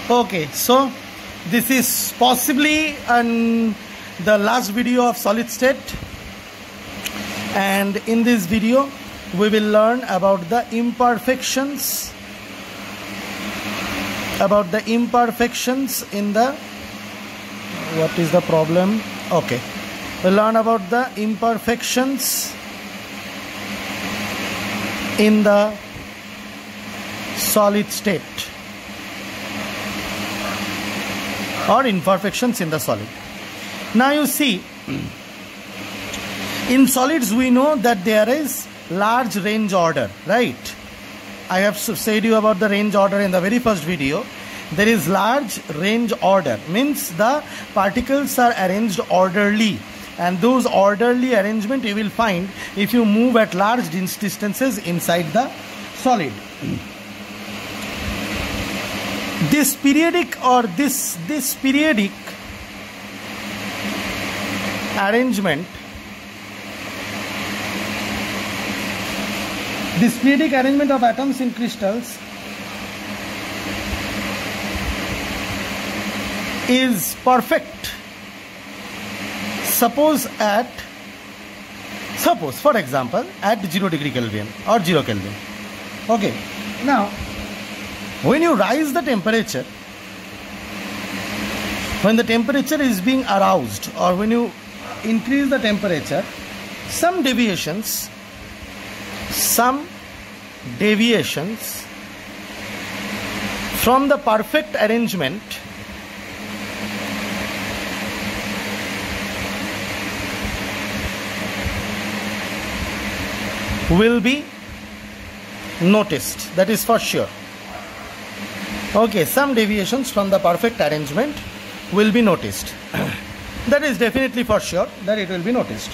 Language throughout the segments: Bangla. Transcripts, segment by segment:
Okay, so this is possibly the last video of solid state, and in this video we will learn about the imperfections in the, what is the problem? Okay, we'll learn about the imperfections in the solid state or imperfections in the solid. Now you see, in solids we know that there is large range order, right? I have said you about the range order in the very first video. There is large range order, means the particles are arranged orderly, and those orderly arrangement you will find if you move at large distances inside the solid. This periodic or this periodic arrangement, of atoms in crystals is perfect. Suppose for example at 0 degree Kelvin or 0 Kelvin. Okay, now when you rise the temperature, when the temperature is being aroused, or when you increase the temperature, some deviations from the perfect arrangement will be noticed, that is for sure. Okay, some deviations from the perfect arrangement will be noticed. That is definitely for sure that it will be noticed,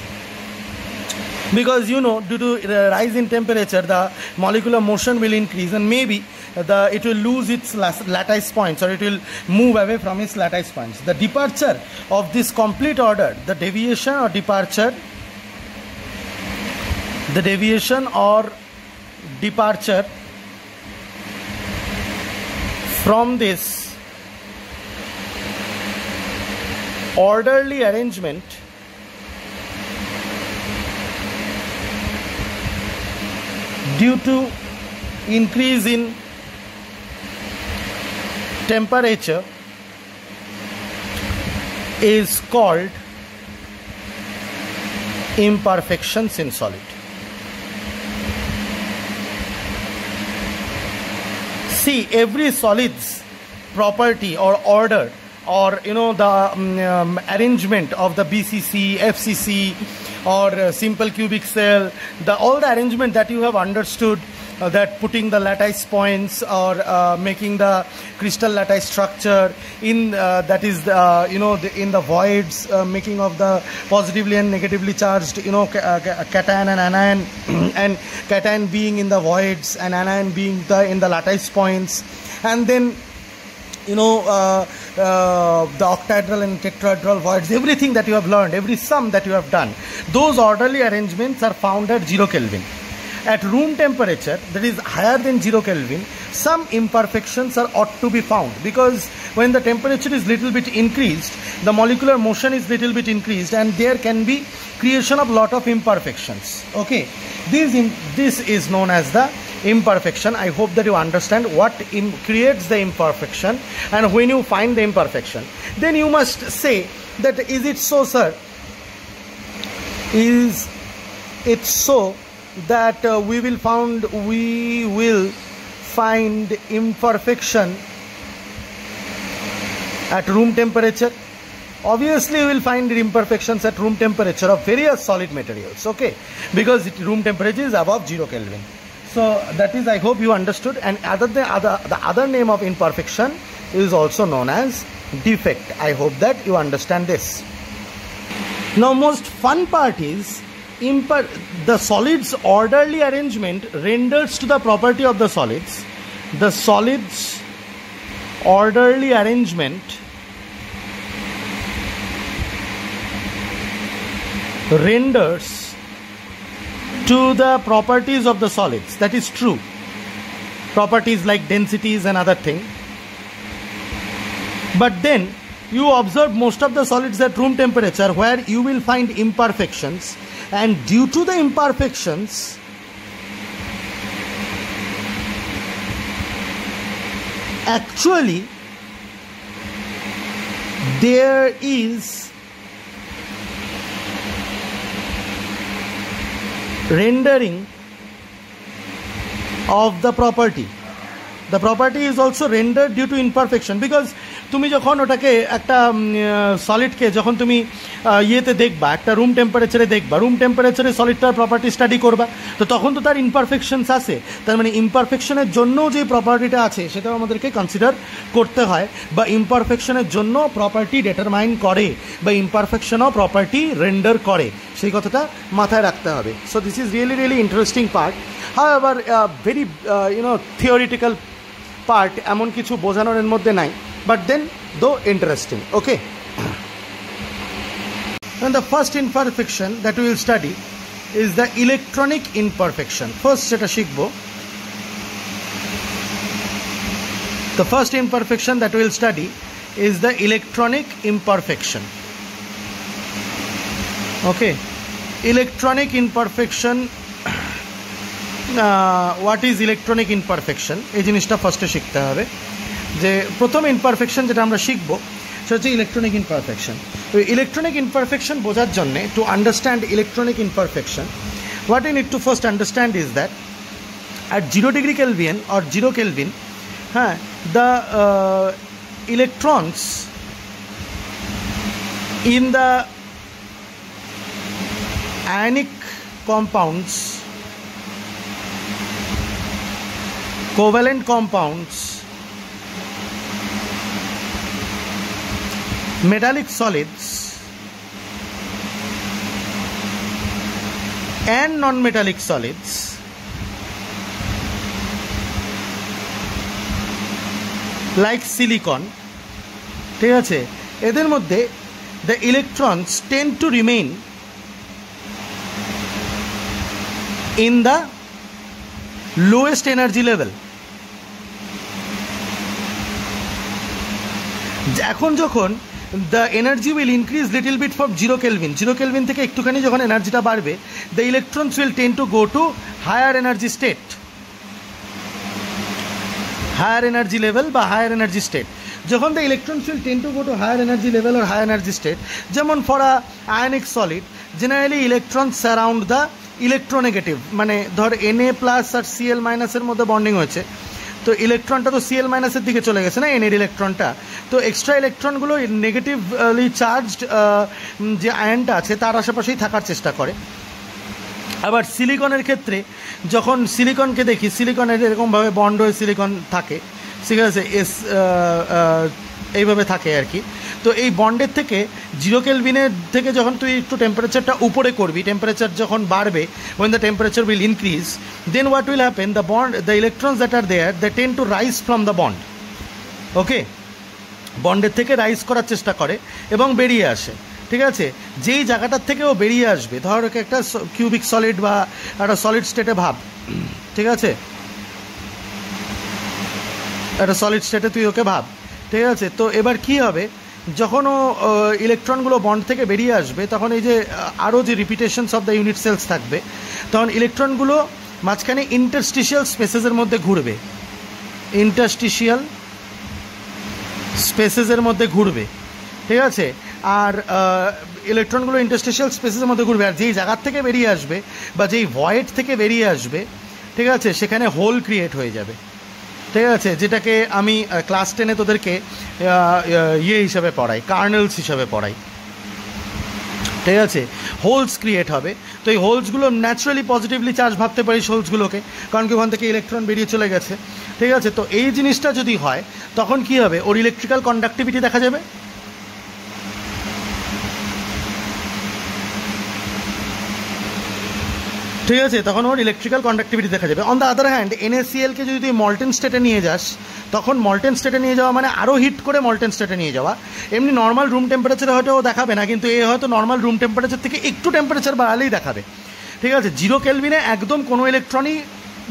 because you know, due to the rise in temperature, the molecular motion will increase, and maybe it will lose its lattice points, or it will move away from its lattice points. The departure of this complete order, the deviation or departure from this orderly arrangement due to increase in temperature is called imperfections in solid. See, every solid's property or order, or you know, the arrangement of the BCC, FCC, or simple cubic cell, all the arrangement that you have understood, that putting the lattice points or making the crystal lattice structure in that is in the voids, making of the positively and negatively charged, cation and anion, and cation being in the voids and anion being in the lattice points, and then the octahedral and tetrahedral voids, everything that you have learned, every sum that you have done, those orderly arrangements are found at 0 Kelvin. At room temperature, that is higher than 0 Kelvin, some imperfections are ought to be found, because when the temperature is little bit increased, the molecular motion is little bit increased, and there can be creation of lot of imperfections. Okay, this is known as the imperfection. I hope that you understand what creates the imperfection, and when you find the imperfection, then you must say that, is it so, sir? Is it so that we will find imperfection at room temperature? Obviously we will find imperfections at room temperature of various solid materials, okay, because room temperature is above 0 Kelvin. So that is, I hope you understood. And the other name of imperfection is also known as defect. I hope that you understand this. Now, most fun part is the solids orderly arrangement renders to the property of the solids. The solids orderly arrangement renders to the properties of the solids. That is true. Properties like densities and other thing. But then you observe most of the solids at room temperature where you will find imperfections, and due to the imperfections actually there is rendering of the property. The property is also rendered due to imperfection, because তুমি যখন ওটাকে একটা সলিডকে যখন তুমি ইয়েতে দেখবা, একটা রুম টেম্পারেচারে দেখবা, রুম টেম্পারেচারে সলিডটার প্রপার্টি স্টাডি করবা, তো তখন তো তার ইমপারফেকশনস আছে। তার মানে ইমপারফেকশনের জন্য যে প্রপার্টিটা আছে সেটাও আমাদেরকে কনসিডার করতে হয়, বা ইমপারফেকশনের জন্য প্রপার্টি ডিটারমাইন করে, বা ইমপারফেকশনও প্রপার্টি রেন্ডার করে, সেই কথাটা মাথায় রাখতে হবে। So this is really really interesting part. However very theoretical part, এমন কিছু বোঝানোর এর মধ্যে নাই, but then though interesting. Okay. And the first imperfection that we will study is the electronic imperfection. First seta shikbo. The first imperfection that we will study is the electronic imperfection. Okay. Electronic imperfection. What is electronic imperfection? এই জিনিসটা ফার্স্টে শিখতে হবে। যে প্রথম ইমপারফেকশন যেটা আমরা শিখব সেটা হচ্ছে ইলেকট্রনিক ইমপারফেকশন। তো ইলেকট্রনিক ইমপারফেকশন বোঝার জন্যে, to understand electronic imperfection, what you need to first understand is that at 0 degree Kelvin or 0 Kelvin, the electrons in the ionic compounds, covalent compounds, metallic solids and non-metallic solids like silicon, ঠিক আছে, এদের মধ্যে the electrons tend to remain in the lowest energy level. এখন যখন the energy will increase little bit from 0 Kelvin, 0 Kelvin থেকে একটুখানি যখন এনার্জিটা বাড়বে, the electrons will tend to go to higher energy state, higher energy level বা higher energy state. যখন the electrons will tend to go to higher energy level or higher energy state, যেমন for a ionic solid generally electrons surround the electronegative, মানে ধর Na প্লাস আর Cl মাইনাসের মধ্যে বন্ডিং হয়েছে, তো ইলেকট্রনটা তো Cl মাইনাসের দিকে চলে গেছে না, এনের ইলেকট্রনটা, তো এক্সট্রা ইলেকট্রনগুলো নেগেটিভলি চার্জড যে আয়নটা আছে তার আশেপাশেই থাকার চেষ্টা করে। আবার সিলিকনের ক্ষেত্রে যখন সিলিকনকে দেখি, সিলিকনের এরকমভাবে বন্ড হয়ে সিলিকন থাকে, ঠিক আছে, এইভাবে থাকে আর কি। তো এই বন্ডের থেকে 0 কেলভিনের থেকে যখন তুই একটু টেম্পারেচারটা উপরে করবি, টেম্পারেচার যখন বাড়বে, when the temperature will increase, then what will happen, the electrons that are there, they tend to rise from the bond. ওকে, বন্ডের থেকে রাইজ করার চেষ্টা করে এবং বেরিয়ে আসে, ঠিক আছে। যেই জায়গাটার থেকে ও বেরিয়ে আসবে, ধর ওকে একটা কিউবিক সলিড বা একটা সলিড স্টেটে ভাব, ঠিক আছে, একটা সলিড স্টেটে তুই ওকে ভাব, ঠিক আছে। তো এবার কি হবে, যখন ও ইলেকট্রনগুলো বন্ড থেকে বেরিয়ে আসবে, তখন এই যে আরও যে রিপিটেশনস অফ দ্য ইউনিট সেলস থাকবে, তখন ইলেকট্রনগুলো মাঝখানে ইন্টারস্টিশিয়াল স্পেসেসের মধ্যে ঘুরবে, ইন্টারস্টিশিয়াল স্পেসেসের মধ্যে ঘুরবে, ঠিক আছে। আর ইলেকট্রনগুলো ইন্টারস্টিশিয়াল স্পেসেসের মধ্যে ঘুরবে, আর যেই জায়গার থেকে বেরিয়ে আসবে বা যেই ভয়েড থেকে বেরিয়ে আসবে, ঠিক আছে, সেখানে হোল ক্রিয়েট হয়ে যাবে, ঠিক আছে, যেটাকে আমি ক্লাস 10-এ তোদেরকে ইয়ে হিসাবে পড়াই, কার্নেলস হিসাবে পড়াই, ঠিক আছে। হোলস ক্রিয়েট হবে, তো এই হোলসগুলো ন্যাচারালি পজিটিভলি চার্জ ভাবতে পারিস হোলসগুলোকে, কারণ কি ওখান থেকে ইলেকট্রন বেরিয়ে চলে গেছে, ঠিক আছে। তো এই জিনিসটা যদি হয়, তখন কি হবে, ওর ইলেকট্রিক্যাল কন্ডাক্টিভিটি দেখা যাবে, ঠিক আছে, তখন ওর ইলেকট্রিক্যাল কন্ডাক্টিভিটি দেখা যাবে। অন দ্য আদার হ্যান্ড NaCl-কে যদি তুই মল্টেন স্টেটে নিয়ে যাস, তখন মল্টেন স্টেটে নিয়ে যাওয়া মানে আরও হিট করে মল্টেন স্টেটে নিয়ে যাওয়া, এমনি নর্মাল রুম টেম্পারেচারে হয়তো ও দেখাবে না, কিন্তু এ হয়তো নর্মাল রুম টেম্পারেচার থেকে একটু টেম্পারেচার বাড়ালেই দেখাবে, ঠিক আছে। 0 কেলভিনে একদম কোনো ইলেকট্রনই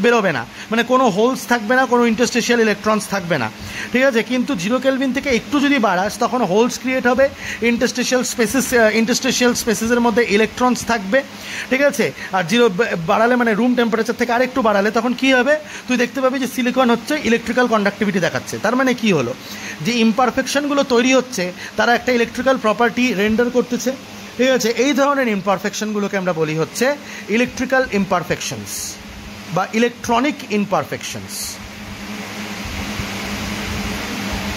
বেরোবে না, মানে কোনো হোলস থাকবে না, কোনো ইন্টারস্টেশিয়াল ইলেকট্রনস থাকবে না, ঠিক আছে। কিন্তু 0 কেলভিন থেকে একটু যদি বাড়াস তখন হোলস ক্রিয়েট হবে, ইন্টারস্টেশিয়াল স্পেসেসের মধ্যে ইলেকট্রনস থাকবে, ঠিক আছে। আর 0 বাড়ালে মানে রুম টেম্পারেচার থেকে আরেকটু বাড়ালে তখন কী হবে, তুই দেখতে পাবি যে সিলিকন হচ্ছে ইলেকট্রিক্যাল কন্ডাক্টিভিটি দেখাচ্ছে। তার মানে কী হলো, যে ইমপারফেকশনগুলো তৈরি হচ্ছে তারা একটা ইলেকট্রিক্যাল প্রপার্টি রেন্ডার করতেছে, ঠিক আছে। এই ধরনের ইমপারফেকশনগুলোকে আমরা বলি হচ্ছে ইলেকট্রিক্যাল ইমপারফেকশনস বা ইলেকট্রনিক ইমপারফেকশনস।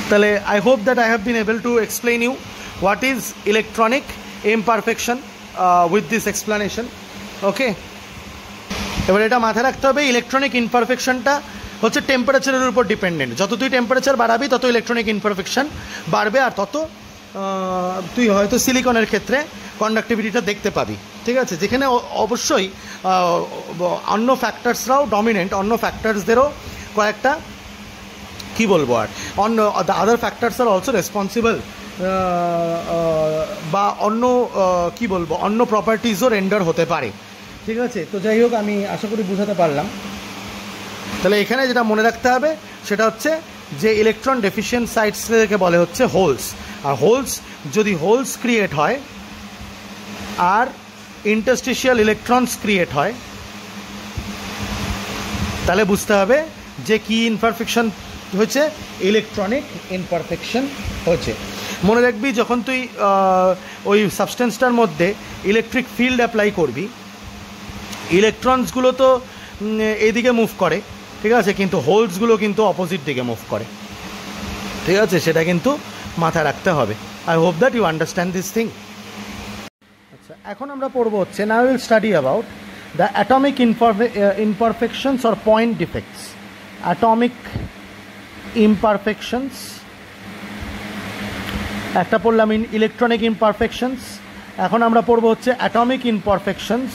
তাহলে I hope that I have been able to explain you what is electronic imperfection with this explanation. Okay, এবার এটা মাথায় রাখতে হবে, ইলেকট্রনিক ইমপারফেকশনটা হচ্ছে টেম্পারেচারের উপর ডিপেন্ডেন্ট। যত তুই টেম্পারেচার বাড়াবি তত ইলেকট্রনিক ইমপারফেকশন বাড়বে, আর তত তুই হয়তো সিলিকনের ক্ষেত্রে কন্ডাক্টিভিটিটা দেখতে পাবি, ঠিক আছে। যেখানে অবশ্যই অন্য ফ্যাক্টরসরাও ডমিনেন্ট, অন্য ফ্যাক্টরসদেরও কয়েকটা কী বলবো আর অন্য the other factors are also responsible, বা অন্য কী বলবো অন্য প্রপার্টিজও রেন্ডার হতে পারে, ঠিক আছে। তো যাই হোক, আমি আশা করি বুঝাতে পারলাম। তাহলে এখানে যেটা মনে রাখতে হবে সেটা হচ্ছে যে ইলেকট্রন ডেফিশিয়েন্ট সাইটসকে বলে হচ্ছে হোলস। আর হোলস, যদি হোলস ক্রিয়েট হয় আর ইন্টারস্টিশিয়াল ইলেকট্রনস ক্রিয়েট হয়, তাহলে বুঝতে হবে যে কি ইমপারফেকশন হয়েছে, ইলেকট্রনিক ইমপারফেকশন হয়েছে। মনে রাখবি, যখন তুই ওই সাবস্টেন্সটার মধ্যে ইলেকট্রিক ফিল্ড অ্যাপ্লাই করবি, ইলেকট্রনসগুলো তো এইদিকে মুভ করে, ঠিক আছে, কিন্তু হোলসগুলো কিন্তু অপোজিট দিকে মুভ করে, ঠিক আছে। সেটা কিন্তু মাথায় রাখতে হবে। I hope that you understand this thing. আচ্ছা, এখন আমরা পড়বো হচ্ছে, now will study about the atomic imperfections or point defects. Atomic imperfections একটা পড়লাম, ইলেকট্রনিক ইমপারফেকশনস। এখন আমরা পড়বো হচ্ছে atomic imperfections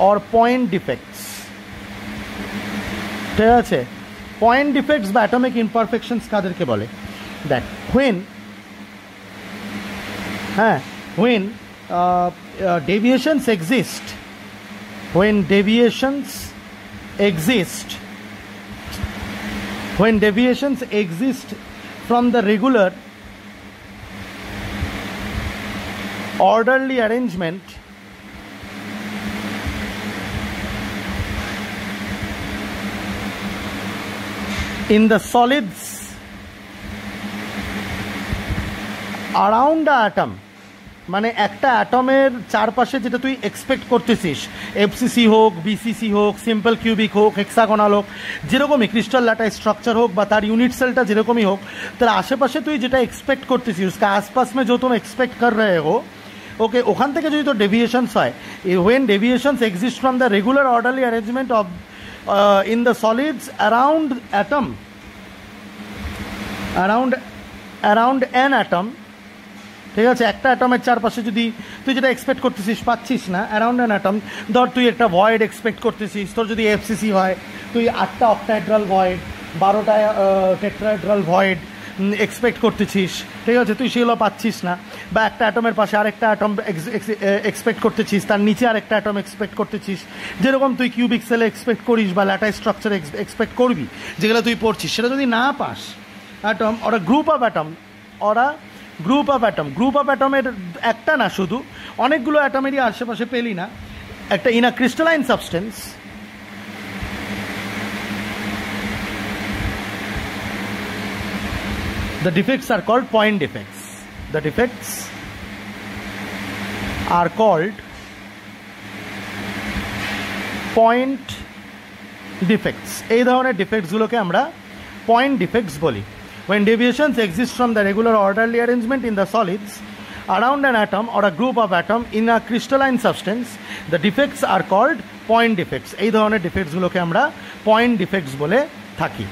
or point defects, ঠিক আছে। পয়েন্ট ডিফেক্টস বা অ্যাটমিক ইমপারফেকশনস কাদেরকে বলে? That when deviations exist, when deviations exist from the regular orderly arrangement in the solids around the atom, মানে একটা অ্যাটমের চারপাশে যেটা তুই এক্সপেক্ট করতেছিস, এফসিসি হোক, বিসিসি হোক, সিম্পল কিউবিক হোক, হেক্সাগোনাল হোক, যেরকমই ক্রিস্টাল ল্যাটাই স্ট্রাকচার হোক বা তার ইউনিট সেলটা যেরকমই হোক, তার আশেপাশে তুই যেটা এক্সপেক্ট করতেছিস, उसका आसपास में जो तुम एक्सपेक्ट कर रहे हो, ওকে, ওখান থেকে যদি তোর ডেভিয়েশনস হয়, when deviations exist from the regular orderly arrangement of in the solids around atom, around an atom, ঠিক আছে, একটা অ্যাটমের চারপাশে যদি তুই যেটা এক্সপেক্ট করতেছিস পাচ্ছিস না, অ্যারাউন্ড অ্যান অ্যাটম, ধর তুই একটা ভয়েড এক্সপেক্ট করতেছিস, তোর যদি এফসিসি হয় তুই 8টা অক্টাহেড্রাল ভয়েড, 12টা টেট্রাহেড্রাল ভয়েড এক্সপেক্ট করতেছিস, ঠিক আছে, তুই সেগুলো পাচ্ছিস না। বা একটা অ্যাটমের পাশে আরেকটা অ্যাটম এক্সপেক্ট করতেছিস, তার নিচে আরেকটা অ্যাটম এক্সপেক্ট করতেছিস, যেরকম তুই কিউবিক সেলে এক্সপেক্ট করিস বা ল্যাটাই স্ট্রাকচার এক্সপেক্ট করবি, যেগুলো তুই পড়ছিস, সেটা যদি না পাস, অ্যাটম ওরা group of atom, group of অ্যাটমের একটা না, শুধু অনেকগুলো অ্যাটমেরই আশেপাশে পেলি না, একটা in a crystalline substance, the defects are called point defects. The defects are called point defects. এই ধরনের ডিফেক্টসগুলোকে আমরা পয়েন্ট ডিফেক্টস বলি। When deviations exist from the regular orderly arrangement in the solids around an atom or a group of atom in a crystalline substance, the defects are called point defects. এই ধরনের ডিফেক্টসগুলোকে আমরা পয়েন্ট ডিফেক্টস বলে থাকি।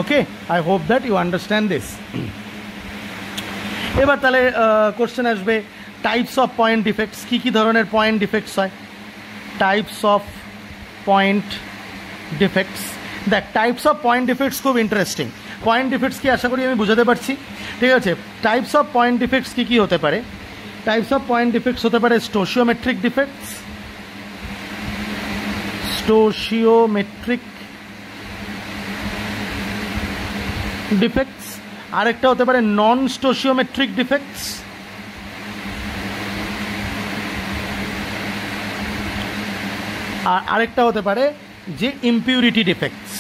Okay, I hope that you understand this. এবার তাহলে কোশ্চেন আসবে, টাইপস অফ পয়েন্ট ডিফেক্টস, কী কী ধরনের পয়েন্ট ডিফেক্টস হয়? Types of point defects. দেখ, টাইপস অফ পয়েন্ট ডিফেক্টস খুব ইন্টারেস্টিং। পয়েন্ট ডিফেক্টস কি আশা করি আমি বুঝাতে পারছি, ঠিক আছে। টাইপস অফ পয়েন্ট ডিফেক্টস কী কী হতে পারে? টাইপস অফ পয়েন্ট ডিফেক্টস হতে পারে স্টোশিওমেট্রিক ডিফেক্টস, স্টোশিওমেট্রিক ডিফেক্টস, আরেকটা হতে পারে নন স্টোশিওমেট্রিক ডিফেক্টস, আর আরেকটা হতে পারে যে ইমপিউরিটি ডিফেক্টস।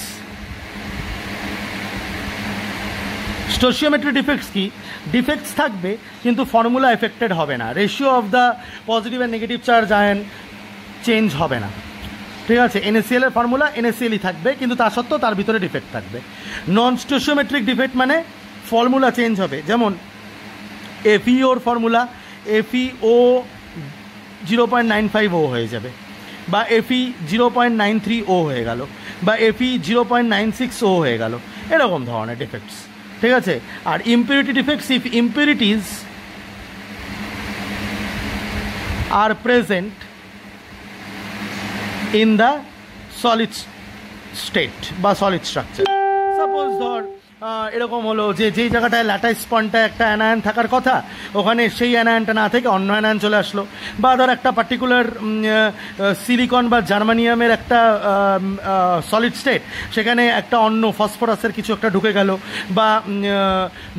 স্টোশিওমেট্রিক ডিফেক্টস কি? ডিফেক্টস থাকবে কিন্তু ফর্মুলা এফেক্টেড হবে না, ratio of the positive and negative charge ion change হবে না, ঠিক আছে? NaCl এর ফর্মুলা NaCl থাকবে কিন্তু তা সত্ত্বেও তার ভিতরে ডিফেক্ট থাকবে। নন স্টোশিওমেট্রিক ডিফেক্ট মানে ফর্মুলা চেঞ্জ হবে, যেমন FeOর ফর্মুলা FeO 0.95O হয়ে যাবে, বা Fe 0.93O হয়ে গেল, বা Fe 0.96O হয়ে গেল, এরকম ধরনের ডিফেক্টস, ঠিক আছে? আর impurity defects, if impurities are present in the solid state বা সলিড স্ট্রাকচার। সাপোজ ধর এরকম হলো যে যেই জায়গাটায় ল্যাটাইস পয়েন্টটায় একটা অ্যানায়ন থাকার কথা, ওখানে সেই অ্যানায়নটা না থেকে অন্য অ্যানায়ন চলে আসলো, বা ধর একটা পার্টিকুলার সিলিকন বা জার্মানিয়ামের একটা সলিড স্টেট, সেখানে একটা অন্য ফসফরাসের কিছু একটা ঢুকে গেল, বা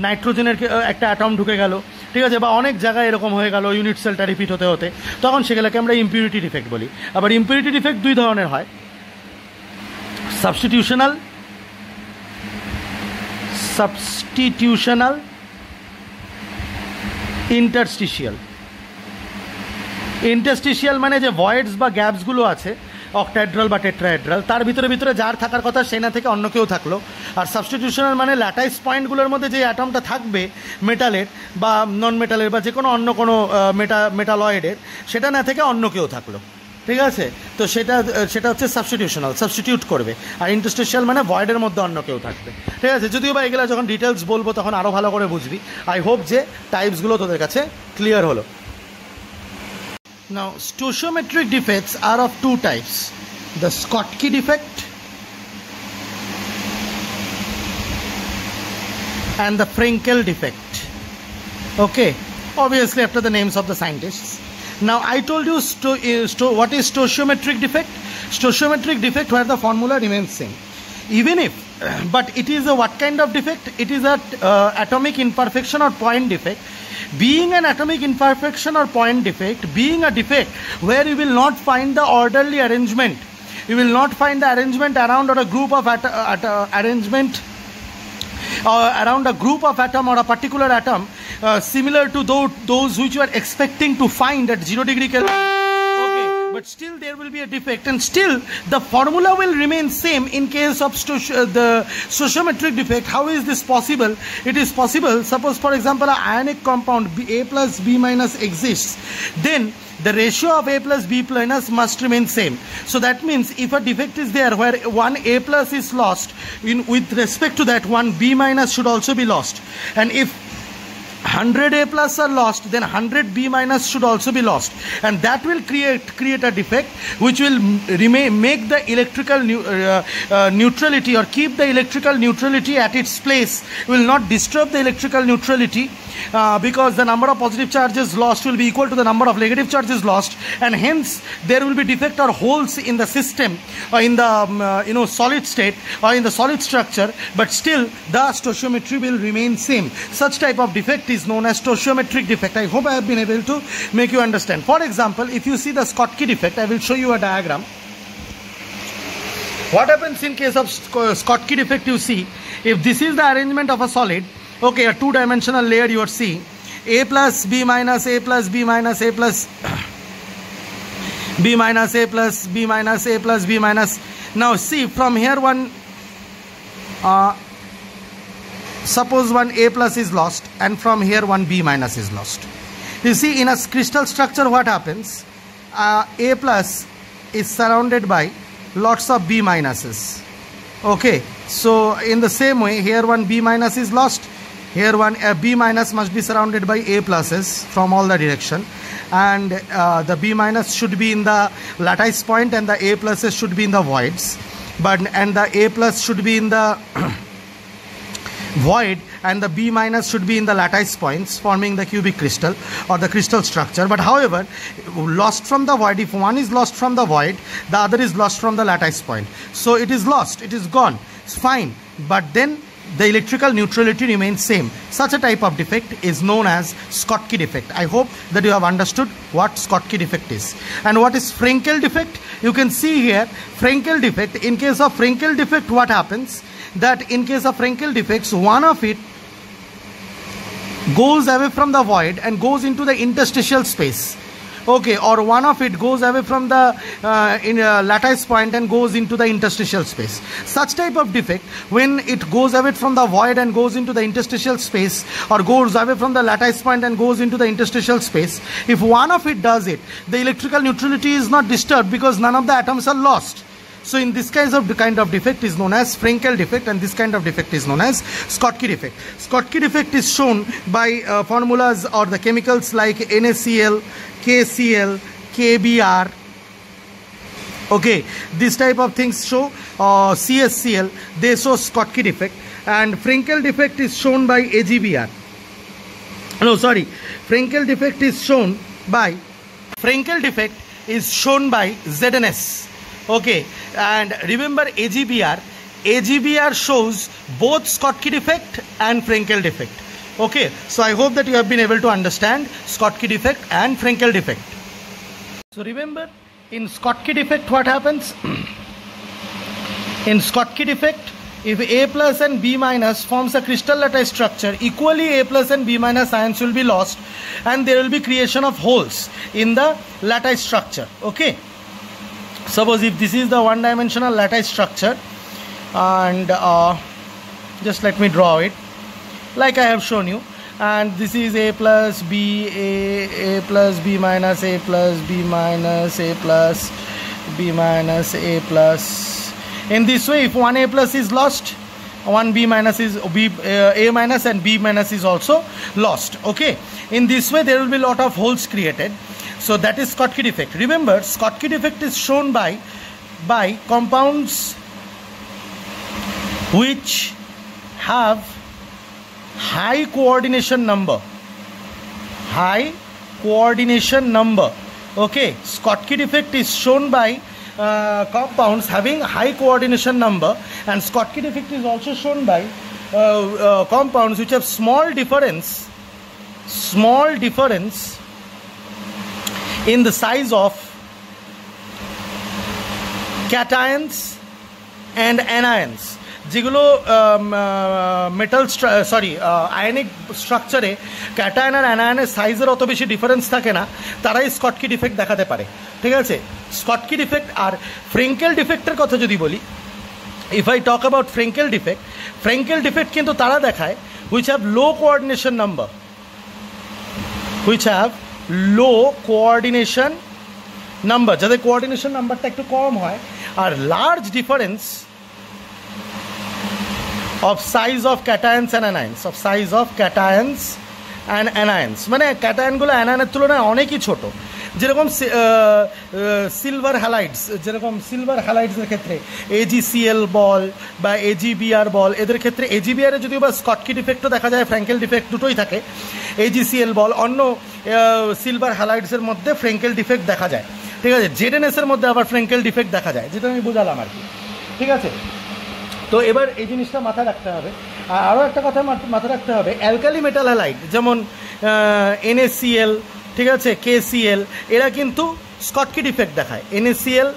নাইট্রোজেনের একটা অ্যাটম ঢুকে গেল, ঠিক আছে? বা অনেক জায়গায় এরকম হয়ে গেল ইউনিট সেলটা রিপিট হতে হতে, তখন সেগুলোকে আমরা ইম্পিউরিটি ডিফেক্ট বলি। আবার ইম্পিউরিটি ডিফেক্ট দুই ধরনের হয়, সাবস্টিটিউশনাল ইন্টারস্টিশিয়াল। ইন্টারস্টিশিয়াল মানে যে ভয়েডস বা গ্যাপসগুলো আছে অক্টাহেড্রাল বা টেট্রাহেড্রাল, তার ভিতরে যার থাকার কথা সে না থেকে অন্য কেউ থাকলো। আর সাবস্টিটিউশনাল মানে ল্যাটাইস পয়েন্টগুলোর মধ্যে যে অ্যাটমটা থাকবে মেটালের বা নন মেটালের বা যে কোনো অন্য কোনো মেটালয়েডের, সেটা না থেকে অন্য কেউ থাকলো, ঠিক আছে? তো সেটা হচ্ছে সাবস্টিটিউশনাল, সাবস্টিটিউট করবে। আর ইন্টারস্টিশিয়াল মানে ভয়েডের মধ্যে অন্য কেউ থাকবে, ঠিক আছে? যদিও বা এগুলো যখন ডিটেলস বলবো তখন আরও ভালো করে বুঝবি। আই হোপ যে টাইপসগুলো তোদের কাছে ক্লিয়ার হলো। Now, stoichiometric defects are of two types: the Schottky defect and the Frenkel defect. Okay, obviously after the names of the scientists. Now, I told you what is stoichiometric defect. Stoichiometric defect where the formula remains same, even if, but it is a what kind of defect? It is a atomic imperfection or point defect. Being an atomic imperfection or point defect, being a defect where you will not find the orderly arrangement, you will not find the arrangement around or a group of around a group of atom or a particular atom similar to those which you are expecting to find at 0 degree Kelvin. Okay, but still there will be a defect, and still the formula will remain same in case of the stoichiometric defect. How is this possible? It is possible, suppose for example an ionic compound A plus B minus exists, then the ratio of A plus B minus must remain same. So that means if a defect is there where one A plus is lost, with respect to that one B minus should also be lost, and if 100 A plus are lost, then 100 B minus should also be lost, and that will create a defect which will make the electrical neutrality, or keep the electrical neutrality at its place, will not disturb the electrical neutrality, because the number of positive charges lost will be equal to the number of negative charges lost, and hence there will be defect or holes in the system or in the solid state or in the solid structure, but still the stoichiometry will remain same. Such type of defect is known as stoichiometric defect. I hope I have been able to make you understand. For example, if you see the Schottky defect, I will show you a diagram. What happens in case of Schottky defect? You see, if this is the arrangement of a solid, okay, a two-dimensional layer you are seeing, A plus B minus, A plus B minus, A plus B minus, A plus B minus, A plus B minus. Now see, from here one, suppose one A plus is lost, and from here one B minus is lost. You see, in a crystal structure what happens? A plus is surrounded by lots of B minuses. Okay, so in the same way, here one B minus is lost, here one B minus must be surrounded by A pluses from all the direction, and the B minus should be in the lattice point and the A pluses should be in the voids, and the A plus should be in the void, and the B minus should be in the lattice points forming the cubic crystal or the crystal structure. But however, lost from the void, if one is lost from the void, the other is lost from the lattice point, so it is lost, it is gone, it's fine. But then the electrical neutrality remains same. Such a type of defect is known as Schottky defect. I hope that you have understood what Schottky defect is. And what is Frenkel defect? You can see here Frenkel defect. In case of Frenkel defect, what happens? That in case of Frenkel defects, one of it goes away from the void and goes into the interstitial space. Okay, or one of it goes away from the lattice point and goes into the interstitial space. Such type of defect, when it goes away from the void and goes into the interstitial space, or goes away from the lattice point and goes into the interstitial space, if one of it does it, the electrical neutrality is not disturbed because none of the atoms are lost. So in this kind of defect is known as Frenkel defect, and this kind of defect is known as Schottky defect. Schottky defect is shown by formulas or the chemicals like NaCl, KCl, KBr. Okay, this type of things show CSCl, they show Schottky defect, and Frenkel defect is shown by AgBr. No, sorry, Frenkel defect is shown by ZNS. Okay, and remember AgBr shows both Schottky defect and Frenkel defect. Okay, so I hope that you have been able to understand Schottky defect and Frenkel defect. So remember, in Schottky defect what happens? In Schottky defect, if A plus and B minus forms a crystal lattice structure, equally A plus and B minus ions will be lost and there will be creation of holes in the lattice structure. Okay. Suppose if this is the one-dimensional lattice structure, and just let me draw it like I have shown you, and this is A plus B, A plus B minus, A plus B minus, A plus B minus, A plus. In this way, if one A plus is lost, one B minus is A minus, and B minus is also lost. Okay, in this way there will be a lot of holes created. So that is Schottky defect. Remember, Schottky defect is shown by compounds which have high coordination number. Okay, Schottky defect is shown by compounds having high coordination number, and Schottky defect is also shown by compounds which have small difference in the size of cations and anions. যেগুলো আয়নিক স্ট্রাকচারে ক্যাটায়ন আর অ্যানায়নের সাইজের অত বেশি ডিফারেন্স থাকে না, তারাই স্কটকি ডিফেক্ট দেখাতে পারে। ঠিক আছে, স্কটকি ডিফেক্ট। আর ফ্রেঙ্কেল ডিফেক্টের কথা যদি বলি, if I talk about Frenkel defect কিন্তু তারা দেখায় which have low coordination number, যাদের কোঅর্ডিনেশন নাম্বারটা একটু কম হয়, আর large difference of size of cations and anions, মানে ক্যাটায়নগুলো অ্যানায়নের তুলনায় অনেকই ছোট। যেরকম সিলভার হ্যালাইডসের ক্ষেত্রে AgCl বল বা AgBr বল, এদের ক্ষেত্রে AgBr যদিও বা স্কটকি ডিফেক্টও দেখা যায়, ফ্রেঙ্কেল ডিফেক্ট দুটোই থাকে। AgCl বল অন্য সিলভার হ্যালাইডসের মধ্যে ফ্রেঙ্কেল ডিফেক্ট দেখা যায়। ঠিক আছে, ZNS এর মধ্যে আবার ফ্রেঙ্কেল ডিফেক্ট দেখা যায়, যেটা আমি বোঝালাম আর কি। ঠিক আছে, তো এবার এই জিনিসটা মাথায় রাখতে হবে। আর আরও একটা কথা মাথায় রাখতে হবে, অ্যালকালি মেটাল হ্যালাইড যেমন NaCl, ঠিক আছে, KCl, এরা কিন্তু স্কটকি ডিফেক্ট দেখায়। NaCl,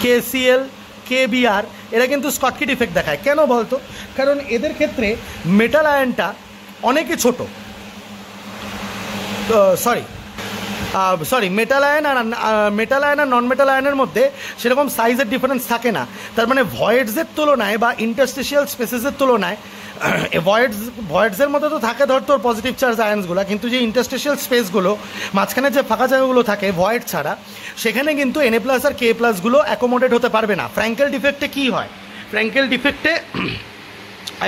KCl, KBr এরা কিন্তু স্কটকি ডিফেক্ট দেখায়। কেন বলতো? কারণ এদের ক্ষেত্রে মেটাল আয়নটা অনেকে ছোট, মেটাল আয়ন আর নন মেটাল আয়নের মধ্যে সেরকম সাইজের ডিফারেন্স থাকে না। তার মানে ভয়েডসের তুলনায় বা ইন্টারস্টিশিয়াল স্পেসেসের তুলনায় ভয়েডসের মধ্যে তো থাকে ধর তোর পজিটিভ চার্জ আয়নসগুলো, কিন্তু যে ইন্টারস্টিশিয়াল স্পেসগুলো মাঝখানে যে ফাঁকা জায়গাগুলো থাকে ভয়েড ছাড়া, সেখানে কিন্তু Na+ আর K+ গুলো অ্যাকোমোডেট হতে পারবে না। ফ্রেঙ্কেল ডিফেক্টে কী হয়? ফ্রেঙ্কেল ডিফেক্টে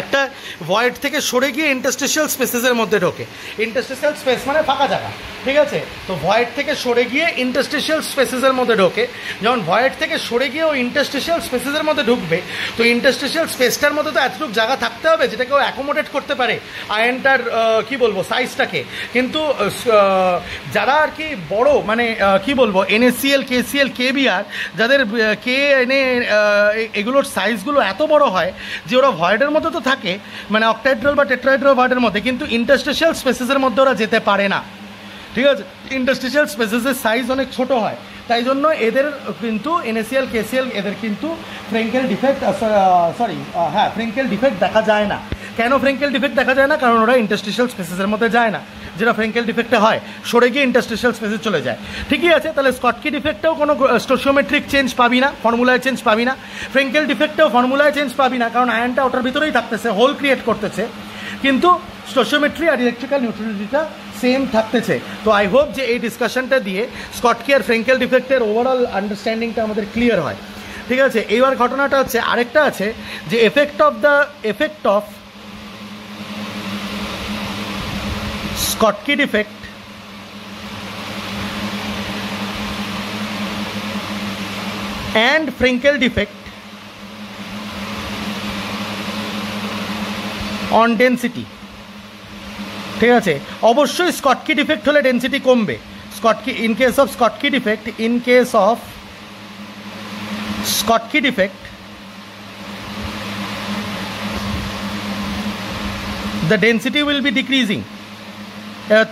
একটা ভয়েড থেকে সরে গিয়ে ইন্টারস্টিশিয়াল স্পেসেসের মধ্যে ঢোকে। ইন্টারস্টিশিয়াল স্পেস মানে ফাঁকা জায়গা, ঠিক আছে? তো ভয়েড থেকে সরে গিয়ে ইন্টারস্টিশিয়াল স্পেসেসের মধ্যে ঢোকে। যেমন ভয়েড থেকে সরে গিয়ে ও ইন্টারস্টিশিয়াল স্পেসেসের মধ্যে ঢুকবে, তো ইন্টারস্টিশিয়াল স্পেসটার মধ্যে তো এতটুকু জায়গা থাকতে হবে যেটাকে ও অ্যাকোমোডেট করতে পারে আয়নটার কি বলবো সাইজটাকে। কিন্তু যারা আর কি বড় মানে কি বলবো NaCl KCl KBr যাদের KNa এগুলোর সাইজগুলো এত বড় হয় যে ওরা ভয়েডের মধ্যে তো থাকে, মানে অক্টাইড্রাল বা টেট্রাইড্রাল ভয়েডের মধ্যে, কিন্তু ইন্টারস্টিশিয়াল স্পেসেসের মধ্যে ওরা যেতে পারে না, ঠিক আছে? ইন্টারস্টিশিয়াল স্পেসেসের সাইজ অনেক ছোট হয়, তাই জন্য এদের কিন্তু NaCl KCl এদের কিন্তু ফ্রেঙ্কেল ডিফেক্ট ফ্রেঙ্কেল ডিফেক্ট দেখা যায় না। কেন ফ্রেঙ্কেল ডিফেক্ট দেখা যায় না? কারণ ওরা ইন্টারস্টিশিয়াল স্পেসেসের মধ্যে যায় না, যেটা ফ্রেঙ্কেল ডিফেক্টে হয় সরে গিয়ে ইন্টারস্টিশিয়াল স্পেসে চলে যায়। ঠিকই আছে, তাহলে স্কটকি ডিফেক্টেও কোনো স্টোচিওমেট্রিক চেঞ্জ পাবি না, ফর্মুলায় চেঞ্জ পাবি না। ফ্রেঙ্কেল ডিফেক্টেও ফর্মুলায় চেঞ্জ পাবি না, কারণ আয়নটা ওটার ভিতরেই থাকতেছে, হোল ক্রিয়েট করতেছে, কিন্তু স্টোচিওমেট্রি আর ইলেকট্রিক্যাল নিউট্রালিটিটা সেম থাকতেছে। তো আই হোপ যে এই ডিসকাশনটা দিয়ে স্কটকি আর ফ্রেঙ্কেল ডিফেক্টের ওভারঅল আন্ডারস্ট্যান্ডিংটা আমাদের ক্লিয়ার হয়, ঠিক আছে? এইবার ঘটনাটা হচ্ছে আরেকটা আছে যে effect of Schottky defect and Frenkel defect on density, ঠিক আছে? অবশ্যই Schottky defect হলে ডেন্সিটি কমবে। in case of Schottky defect the density will be decreasing.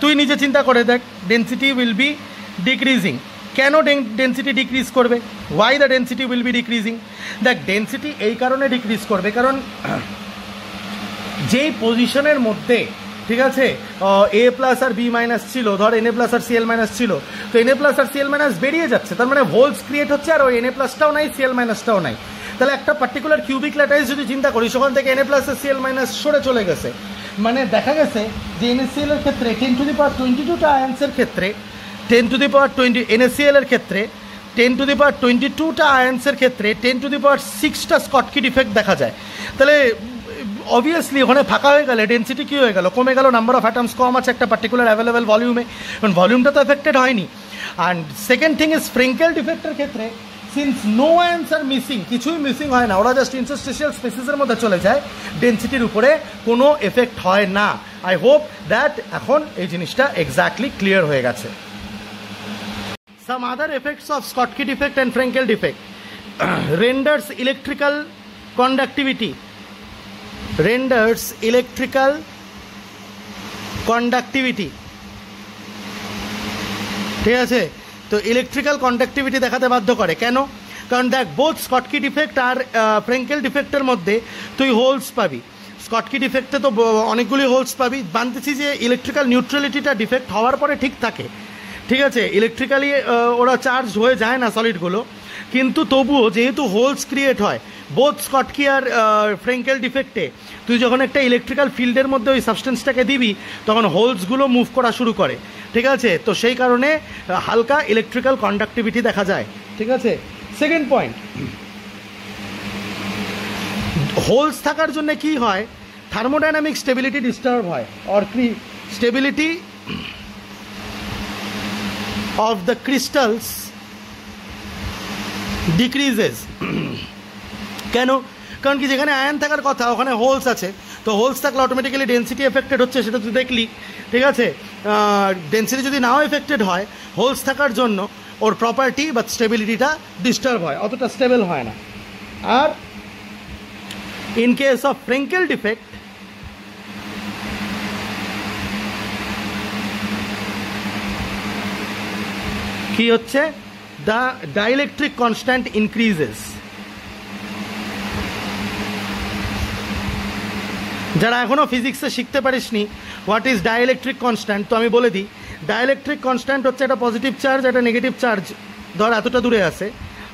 তুই নিজে চিন্তা করে দেখ, ডেন্সিটি উইল বি ডিক্রিজিং। কেন ডেন্সিটি ডিক্রিজ করবে? Why the density will be decreasing? দেখ, ডেন্সিটি এই কারণে ডিক্রিজ করবে কারণ যেই পজিশনের মধ্যে, ঠিক আছে, A প্লাস আর B মাইনাস ছিল, ধর Na প্লাস আর Cl মাইনাস ছিল, তো Na প্লাস আর Cl মাইনাস বেরিয়ে যাচ্ছে, তার মানে হোলস ক্রিয়েট হচ্ছে আর ওই Na প্লাসটাও নাই Cl মাইনাসটাও নাই। তাহলে একটা পার্টিকুলার কিউবিক ল্যাটাইস যদি চিন্তা করিস, ওখান থেকে Na প্লাস আর Cl মাইনাস সরে চলে গেছে, মানে দেখা গেছে যে NaCl এর ক্ষেত্রে 10^22টা আয়ন্সের ক্ষেত্রে 10^20 NaCl এর ক্ষেত্রে 10^22টা আয়ন্সের ক্ষেত্রে 10^6টা স্কটকি ডিফেক্ট দেখা যায়। তাহলে অবভিয়াসলি ওখানে ফাঁকা হয়ে গেলে ডেন্সিটি কী হয়ে গেল? কমে গেল, নাম্বার অফ অ্যাটমস কম আছে একটা পার্টিকুলার অ্যাভেলেবেল ভলিউমে, কারণ ভলিউমটা তো এফেক্টেড হয়নি। অ্যান্ড সেকেন্ড থিং ইজ ফ্রেঙ্কেল ডিফেক্টের ক্ষেত্রে সিন্স নো আয়ন্স আর মিসিং, কিছুই মিসিং হয় না, ওরা জাস্ট ইন্টারস্টিশিয়াল স্পেসেসের মধ্যে চলে যায়, ডেন্সিটির উপরে কোনো এফেক্ট হয় না। আই হোপ দ্যাট এখন এই জিনিসটা এক্স্যাক্টলি ক্লিয়ার হয়ে গেছে। Some other effects of Schottky defect and Frenkel defect renders electrical conductivity, ঠিক আছে? তো ইলেকট্রিক্যাল কন্ডাক্টিভিটি দেখাতে বাধ্য করে। কেন? কারণ দেখ, বোথ স্কটকি ডিফেক্ট আর ফ্রেঙ্কেল ডিফেক্টের মধ্যে তুই হোলস পাবি। স্কটকি ডিফেক্টে তো অনেকগুলি হোলস পাবি, মানতেছি যে ইলেকট্রিক্যাল নিউট্রালিটিটা ডিফেক্ট হওয়ার পরে ঠিক থাকে, ঠিক আছে? ইলেকট্রিক্যালি ওরা চার্জ হয়ে যায় না সলিডগুলো, কিন্তু তবুও যেহেতু হোলস ক্রিয়েট হয় বোথ স্কটকি আর ফ্রেঙ্কেল ডিফেক্টে, তুই যখন একটা ইলেকট্রিক্যাল ফিল্ডের মধ্যে ওই সাবস্টেন্সটাকে দিবি তখন হোলসগুলো মুভ করা শুরু করে, ঠিক আছে? তো সেই কারণে হালকা ইলেকট্রিক্যাল কন্ডাক্টিভিটি দেখা যায়, ঠিক আছে? সেকেন্ড পয়েন্ট, হোলস থাকার জন্য কি হয়? থার্মোডাইনামিক স্টেবিলিটি ডিস্টার্ব হয়, or stability of the crystals decreases. কেন? কারণ কি, যেখানে আয়ন থাকার কথা ওখানে হোলস আছে, তো হোলস থাকলে অটোমেটিক্যালি ডেন্সিটি এফেক্টেড হচ্ছে, সেটা তুই দেখলি, ঠিক আছে? ডেন্সিটি যদি নাও এফেক্টেড হয়, হোলস থাকার জন্য ওর প্রপার্টি বা স্টেবিলিটিটা ডিস্টার্ব হয়, অতটা স্টেবল হয় না। আর ইন কেস অফ ফ্রেঙ্কেল ডিফেক্ট কি হচ্ছে? The dielectric constant increases. যারা এখনও ফিজিক্সে শিখতে পারিসনি হোয়াট ইজ ডাইইলেকট্রিক কনস্ট্যান্ট, তো আমি বলে দিই, ডাইইলেকট্রিক কনস্ট্যান্ট হচ্ছে একটা পজিটিভ চার্জ, একটা নেগেটিভ চার্জ ধর এতটা দূরে আছে,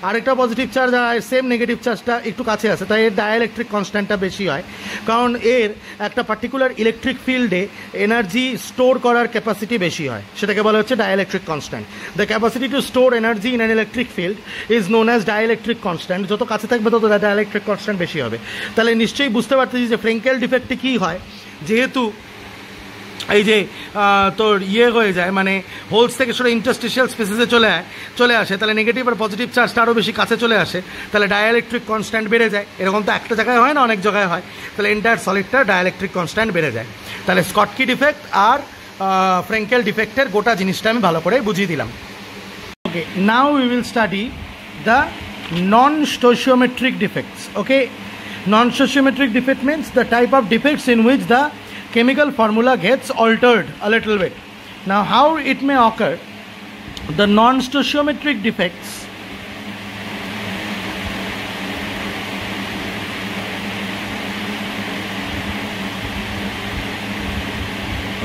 আরেকটা পজিটিভ চার্জ আর সেম নেগেটিভ চার্জটা একটু কাছে আছে, তাই এর ডাইইলেকট্রিক কনস্ট্যান্টটা বেশি হয়, কারণ এর একটা পার্টিকুলার ইলেকট্রিক ফিল্ডে এনার্জি স্টোর করার ক্যাপাসিটি বেশি হয়, সেটাকে বলা হচ্ছে dielectric constant. The capacity two store energy in an electric field is known as dielectric constant. যত কাছে থাকবে তত ডাইইলেকট্রিক কনস্ট্যান্ট বেশি হবে। তাহলে নিশ্চয়ই বুঝতে পারতেছি যে ফ্রেঙ্কেল ডিফেক্টে কী হয়, যেহেতু এই যে তোর হয়ে যায়, মানে হোলস থেকে সেটা ইন্টারস্টিশিয়াল স্পেসেসে চলে আসে, তাহলে নেগেটিভ আর পজিটিভ চার্জটা আরও বেশি কাছে চলে আসে, তাহলে ডাইইলেকট্রিক কনস্ট্যান্ট বেড়ে যায়। এরকম তো একটা জায়গায় হয় না, অনেক জায়গায় হয়, তাহলে এন্টায়ার সলিডটা ডাইইলেকট্রিক কনস্ট্যান্ট বেড়ে যায়। তাহলে স্কটকি ডিফেক্ট আর ফ্রেঙ্কেল ডিফেক্টের গোটা জিনিসটা আমি ভালো করে বুঝিয়ে দিলাম। Okay, now we will study the non stoichiometric defects. Okay, non stoichiometric defect means the type of defects in which the chemical formula gets altered a little bit. Now how it may occur, the non-stoichiometric defects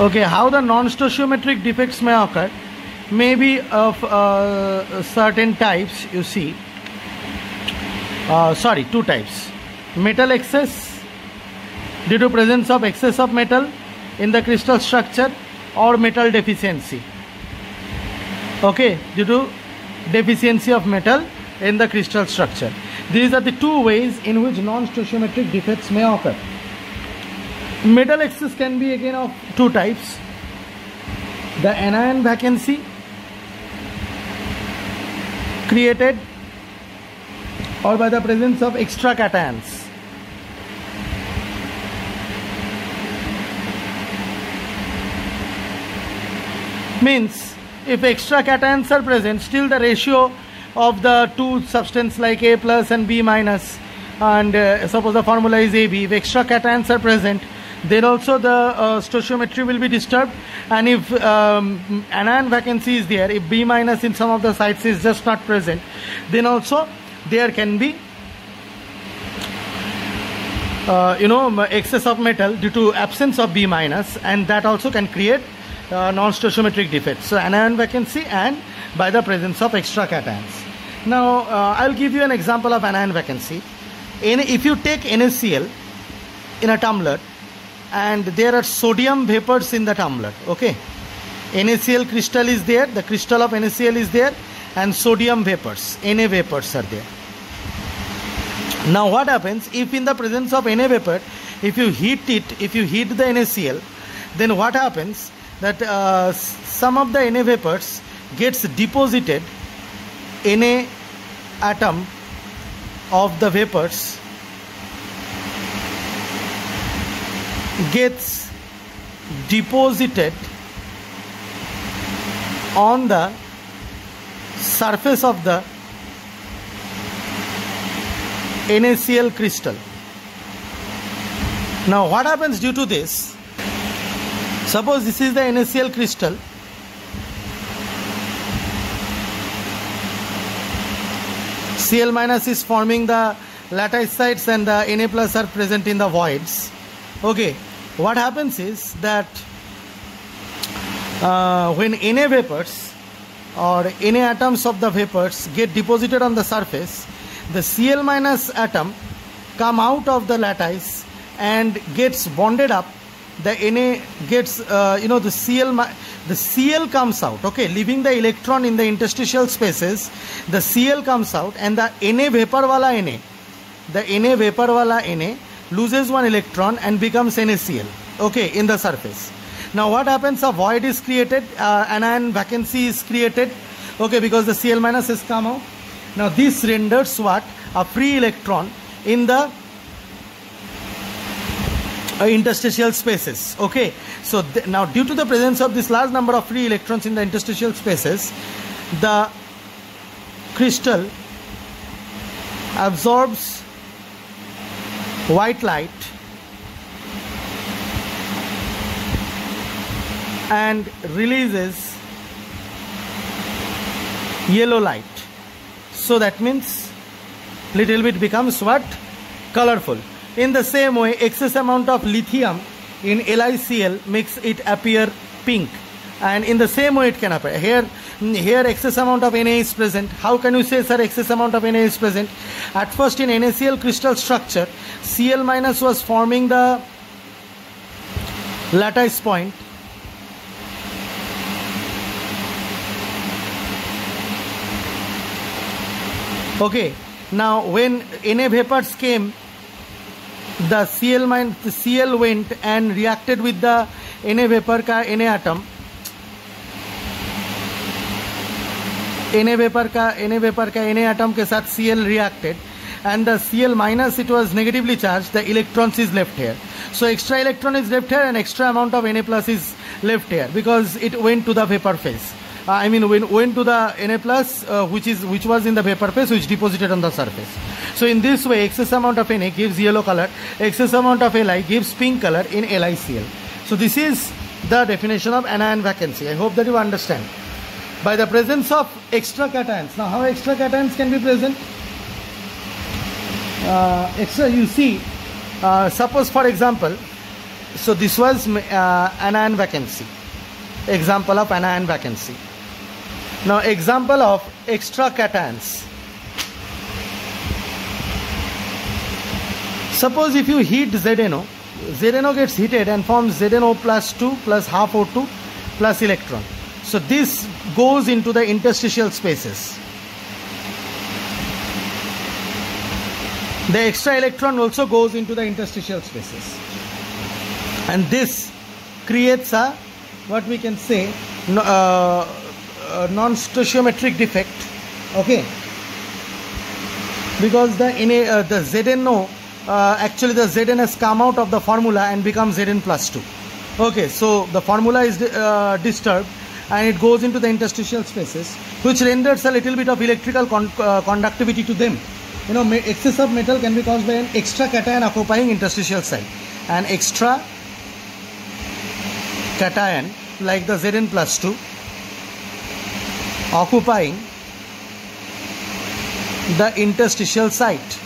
okay, how the non-stoichiometric defects may occur may be of certain types, you see, two types: metal excess due to presence of excess of metal in the crystal structure, or metal deficiency. Okay, due to deficiency of metal in the crystal structure. These are the two ways in which non-stoichiometric defects may occur. Metal excess can be again of two types: the anion vacancy created or by the presence of extra cations. Means if extra cations are present, still the ratio of the two substance like A plus and B minus, and suppose the formula is AB, if extra cations are present, then also the stoichiometry will be disturbed. And if anion vacancy is there, if B minus in some of the sites is just not present, then also there can be excess of metal due to absence of B minus, and that also can create non-stoichiometric defects. So anion vacancy and by the presence of extra cations. Now I'll give you an example of anion vacancy. If you take NaCl in a tumbler and there are sodium vapors in the tumbler, okay, NaCl crystal is there, the crystal of NaCl is there, and sodium vapors, Na vapors are there. Now what happens if in the presence of Na vapor, if you heat the NaCl, then what happens that some of the Na vapors gets deposited, Na atom of the vapors gets deposited on the surface of the NaCl crystal. Now what happens due to this? Suppose this is the NaCl crystal, Cl minus is forming the lattice sites and the Na plus are present in the voids. Okay, what happens is that when Na vapors or Na atoms of the vapors get deposited on the surface, the Cl minus atom come out of the lattice and gets bonded up. The Na gets the Cl comes out, okay, leaving the electron in the interstitial spaces. The Cl comes out and the Na vapor wala Na loses one electron and becomes NaCl, okay, in the surface. Now what happens? A void is created, anion vacancy is created, okay, because the Cl minus has come out. Now this renders what? A free electron in the interstitial spaces, okay. So now due to the presence of this large number of free electrons in the interstitial spaces, the crystal absorbs white light and releases yellow light. So that means little bit becomes what? Colorful. In the same way, excess amount of lithium in LiCl makes it appear pink. And in the same way it can happen. Here excess amount of Na is present. How can you say, sir, excess amount of Na is present? At first in NaCl crystal structure, Cl minus was forming the lattice point. Okay, now when Na vapors came, the Cl went and reacted with the Na vapor ka Na atom. Na vapor ka Na atom के साथ Cl reacted, and the Cl minus, it was negatively charged. The electrons is left here. So extra electron is left here and extra amount of Na plus is left here because it went to the vapor phase. Went to the Na plus which was in the vapor phase, which deposited on the surface. So in this way, excess amount of Na gives yellow color, excess amount of Li gives pink color in LiCl. So this is the definition of anion vacancy. I hope that you understand. By the presence of extra cations. Now how extra cations can be present? You see, suppose for example, so this was anion vacancy. Example of anion vacancy. Now example of extra cations. Suppose if you heat ZNO, ZNO gets heated and forms ZNO plus 2 plus half O2 plus electron. So this goes into the interstitial spaces. The extra electron also goes into the interstitial spaces. And this creates a, what we can say, non-stoichiometric defect. Okay. Because the ZNO, actually the Zn has come out of the formula and becomes Zn plus 2. Okay, so the formula is disturbed and it goes into the interstitial spaces, which renders a little bit of electrical conductivity to them. You know, excess of metal can be caused by an extra cation occupying interstitial site. An extra cation like the Zn plus 2 occupying the interstitial site.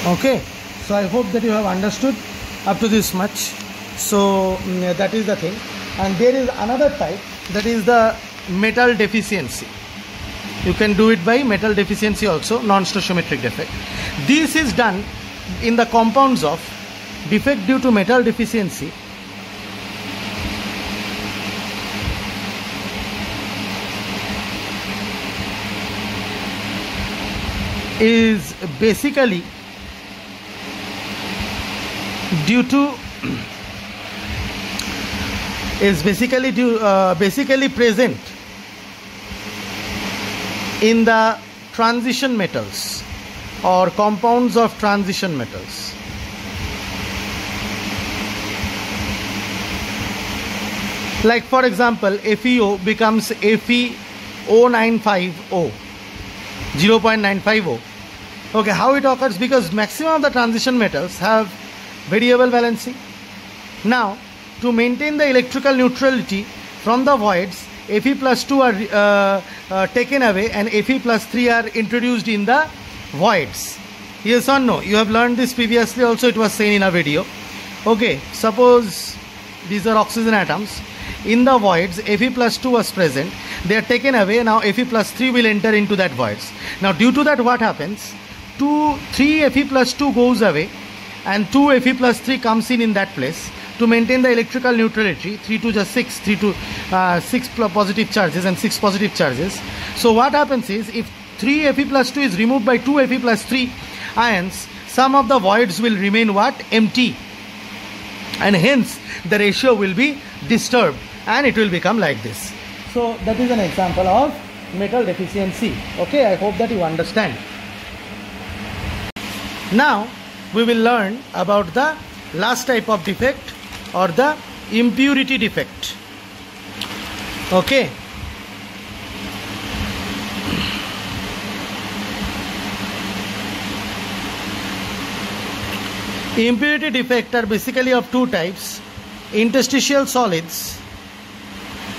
Okay, so I hope that you have understood up to this much. So that is the thing. And there is another type, that is the metal deficiency. You can do it by metal deficiency also, non-stoichiometric defect. This is done in the compounds of defect due to metal deficiency is basically due to basically present in the transition metals or compounds of transition metals. Like for example, FeO becomes Fe0.950. 0.950. Okay, how it occurs? Because maximum of the transition metals have variable valency. Now, to maintain the electrical neutrality from the voids, Fe plus 2 are taken away and Fe plus 3 are introduced in the voids. Yes or no? You have learned this previously also, it was seen in a video. Okay, suppose these are oxygen atoms. In the voids, Fe plus 2 was present. They are taken away. Now Fe plus 3 will enter into that voids. Now due to that, what happens? 3 Fe plus 2 goes away and 2 Fe plus 3 comes in that place to maintain the electrical neutrality. 3 to just 6, 3 to 6 positive charges and 6 positive charges. So what happens is, if 3 Fe plus 2 is removed by 2 Fe plus 3 ions, some of the voids will remain what? Empty. And hence the ratio will be disturbed and it will become like this. So that is an example of metal deficiency. Okay, I hope that you understand. Now we will learn about the last type of defect, or the impurity defect. Okay. Impurity defect are basically of two types: interstitial solids,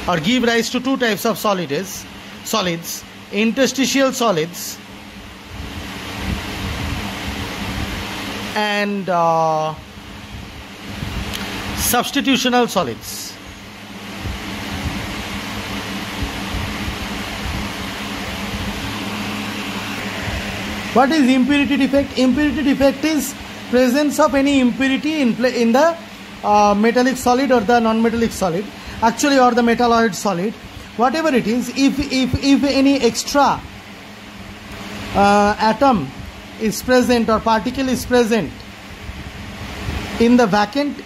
or give rise to two types of solids: interstitial solids and Substitutional solids. What is impurity defect? Impurity defect is presence of any impurity in the metallic solid or the non-metallic solid, actually, or the metalloid solid, whatever it is. If any extra atom is present or particle is present in the vacant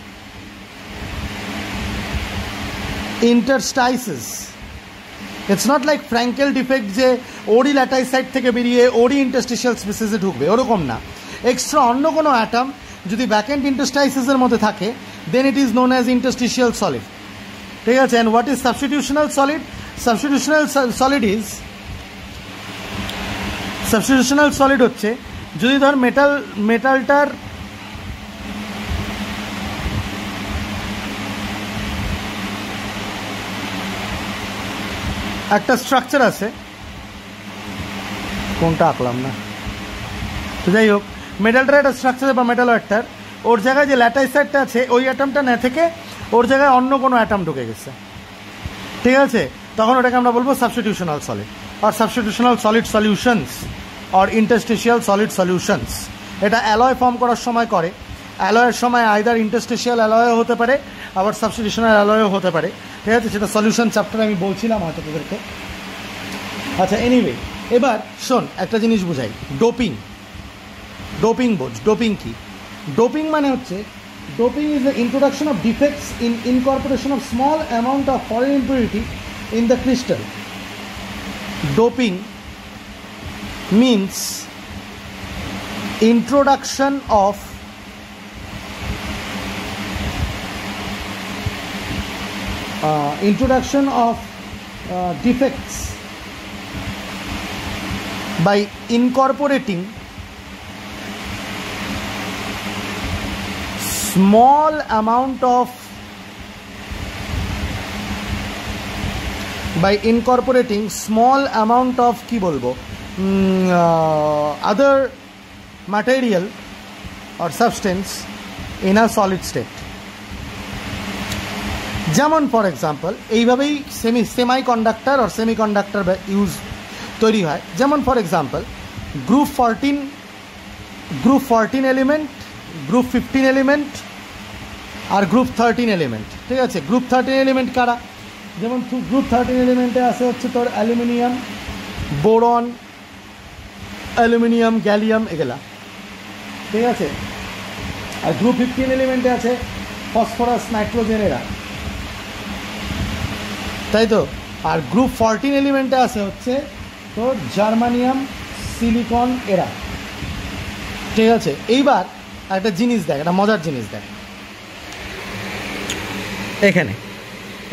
interstices, it's not like Frankel defect যে ওডি ল্যাটাইস সাইড থেকে বেরিয়ে ওডি ইন্টারস্টিশিয়াল স্পেসেসে ঢুকবে, ওরকম না। এক্সট্রা অন্য কোনো অ্যাটম যদি ভ্যাকেন্ট ইন্টারস্টাইসেসের মধ্যে থাকে, then it is known as interstitial solid, ঠিক আছে। And what is substitutional solid? Substitutional solid হচ্ছে যদি ধর মেটালটার একটা স্ট্রাকচার আছে, কোনটা আঁকলাম না, তো যাই হোক, মেটালটার একটা স্ট্রাকচার বা মেটালয়েডটার ওর জায়গায় যে ল্যাটাইসাইডটা আছে ওই অ্যাটমটা না থেকে ওর জায়গায় অন্য কোনো অ্যাটম ঢুকে গেছে, ঠিক আছে, তখন ওটাকে আমরা বলবো সাবস্টিটিউশনাল সলিড আর সাবস্টিটিউশনাল সলিড সলিউশনস আর ইন্টারস্টিশিয়াল সলিড সলিউশনস। এটা অ্যালয় ফর্ম করার সময় করে, অ্যালয়ের সময় আইদার ইন্টারস্টিশিয়াল অ্যালয়ও হতে পারে, আবার সাবস্টিটিউশনাল অ্যালয়ও হতে পারে, ঠিক আছে। সেটা সলিউশন চ্যাপ্টারে আমি বলছিলাম হয়তো তোদেরকে। আচ্ছা, এনিওয়ে, এবার শোন একটা জিনিস বুঝাই। ডোপিং বোঝ। ডোপিং কি? ডোপিং মানে হচ্ছে, doping is the introduction of defects in incorporation of small amount of foreign impurity in the crystal. Doping means introduction of defects by incorporating small amount of কি বলবো other material or substance in a solid state. যেমন ফর এক্সাম্পল এইভাবেই সেমিকন্ডাক্টর আর সেমিকন্ডাক্টর ইউজ তৈরি হয়। যেমন for example group 14 element, group 15 element আর গ্রুপ 13 এলিমেন্ট, ঠিক আছে। গ্রুপ 13 এলিমেন্ট কারা? যেমন গ্রুপ 13 এলিমেন্টে আছে হচ্ছে তোর অ্যালুমিনিয়াম, বোরন, অ্যালুমিনিয়াম, গ্যালিয়াম, এগুলা, ঠিক আছে। আর গ্রুপ 15 এলিমেন্টে আছে ফসফরাস, নাইট্রোজেন, এরা, তাই তো। আর গ্রুপ 14 এলিমেন্টে আছে হচ্ছে তোর জার্মানিয়াম, সিলিকন, এরা, ঠিক আছে। এইবার একটা জিনিস দেখ, একটা মজার জিনিস দেখ এখানে।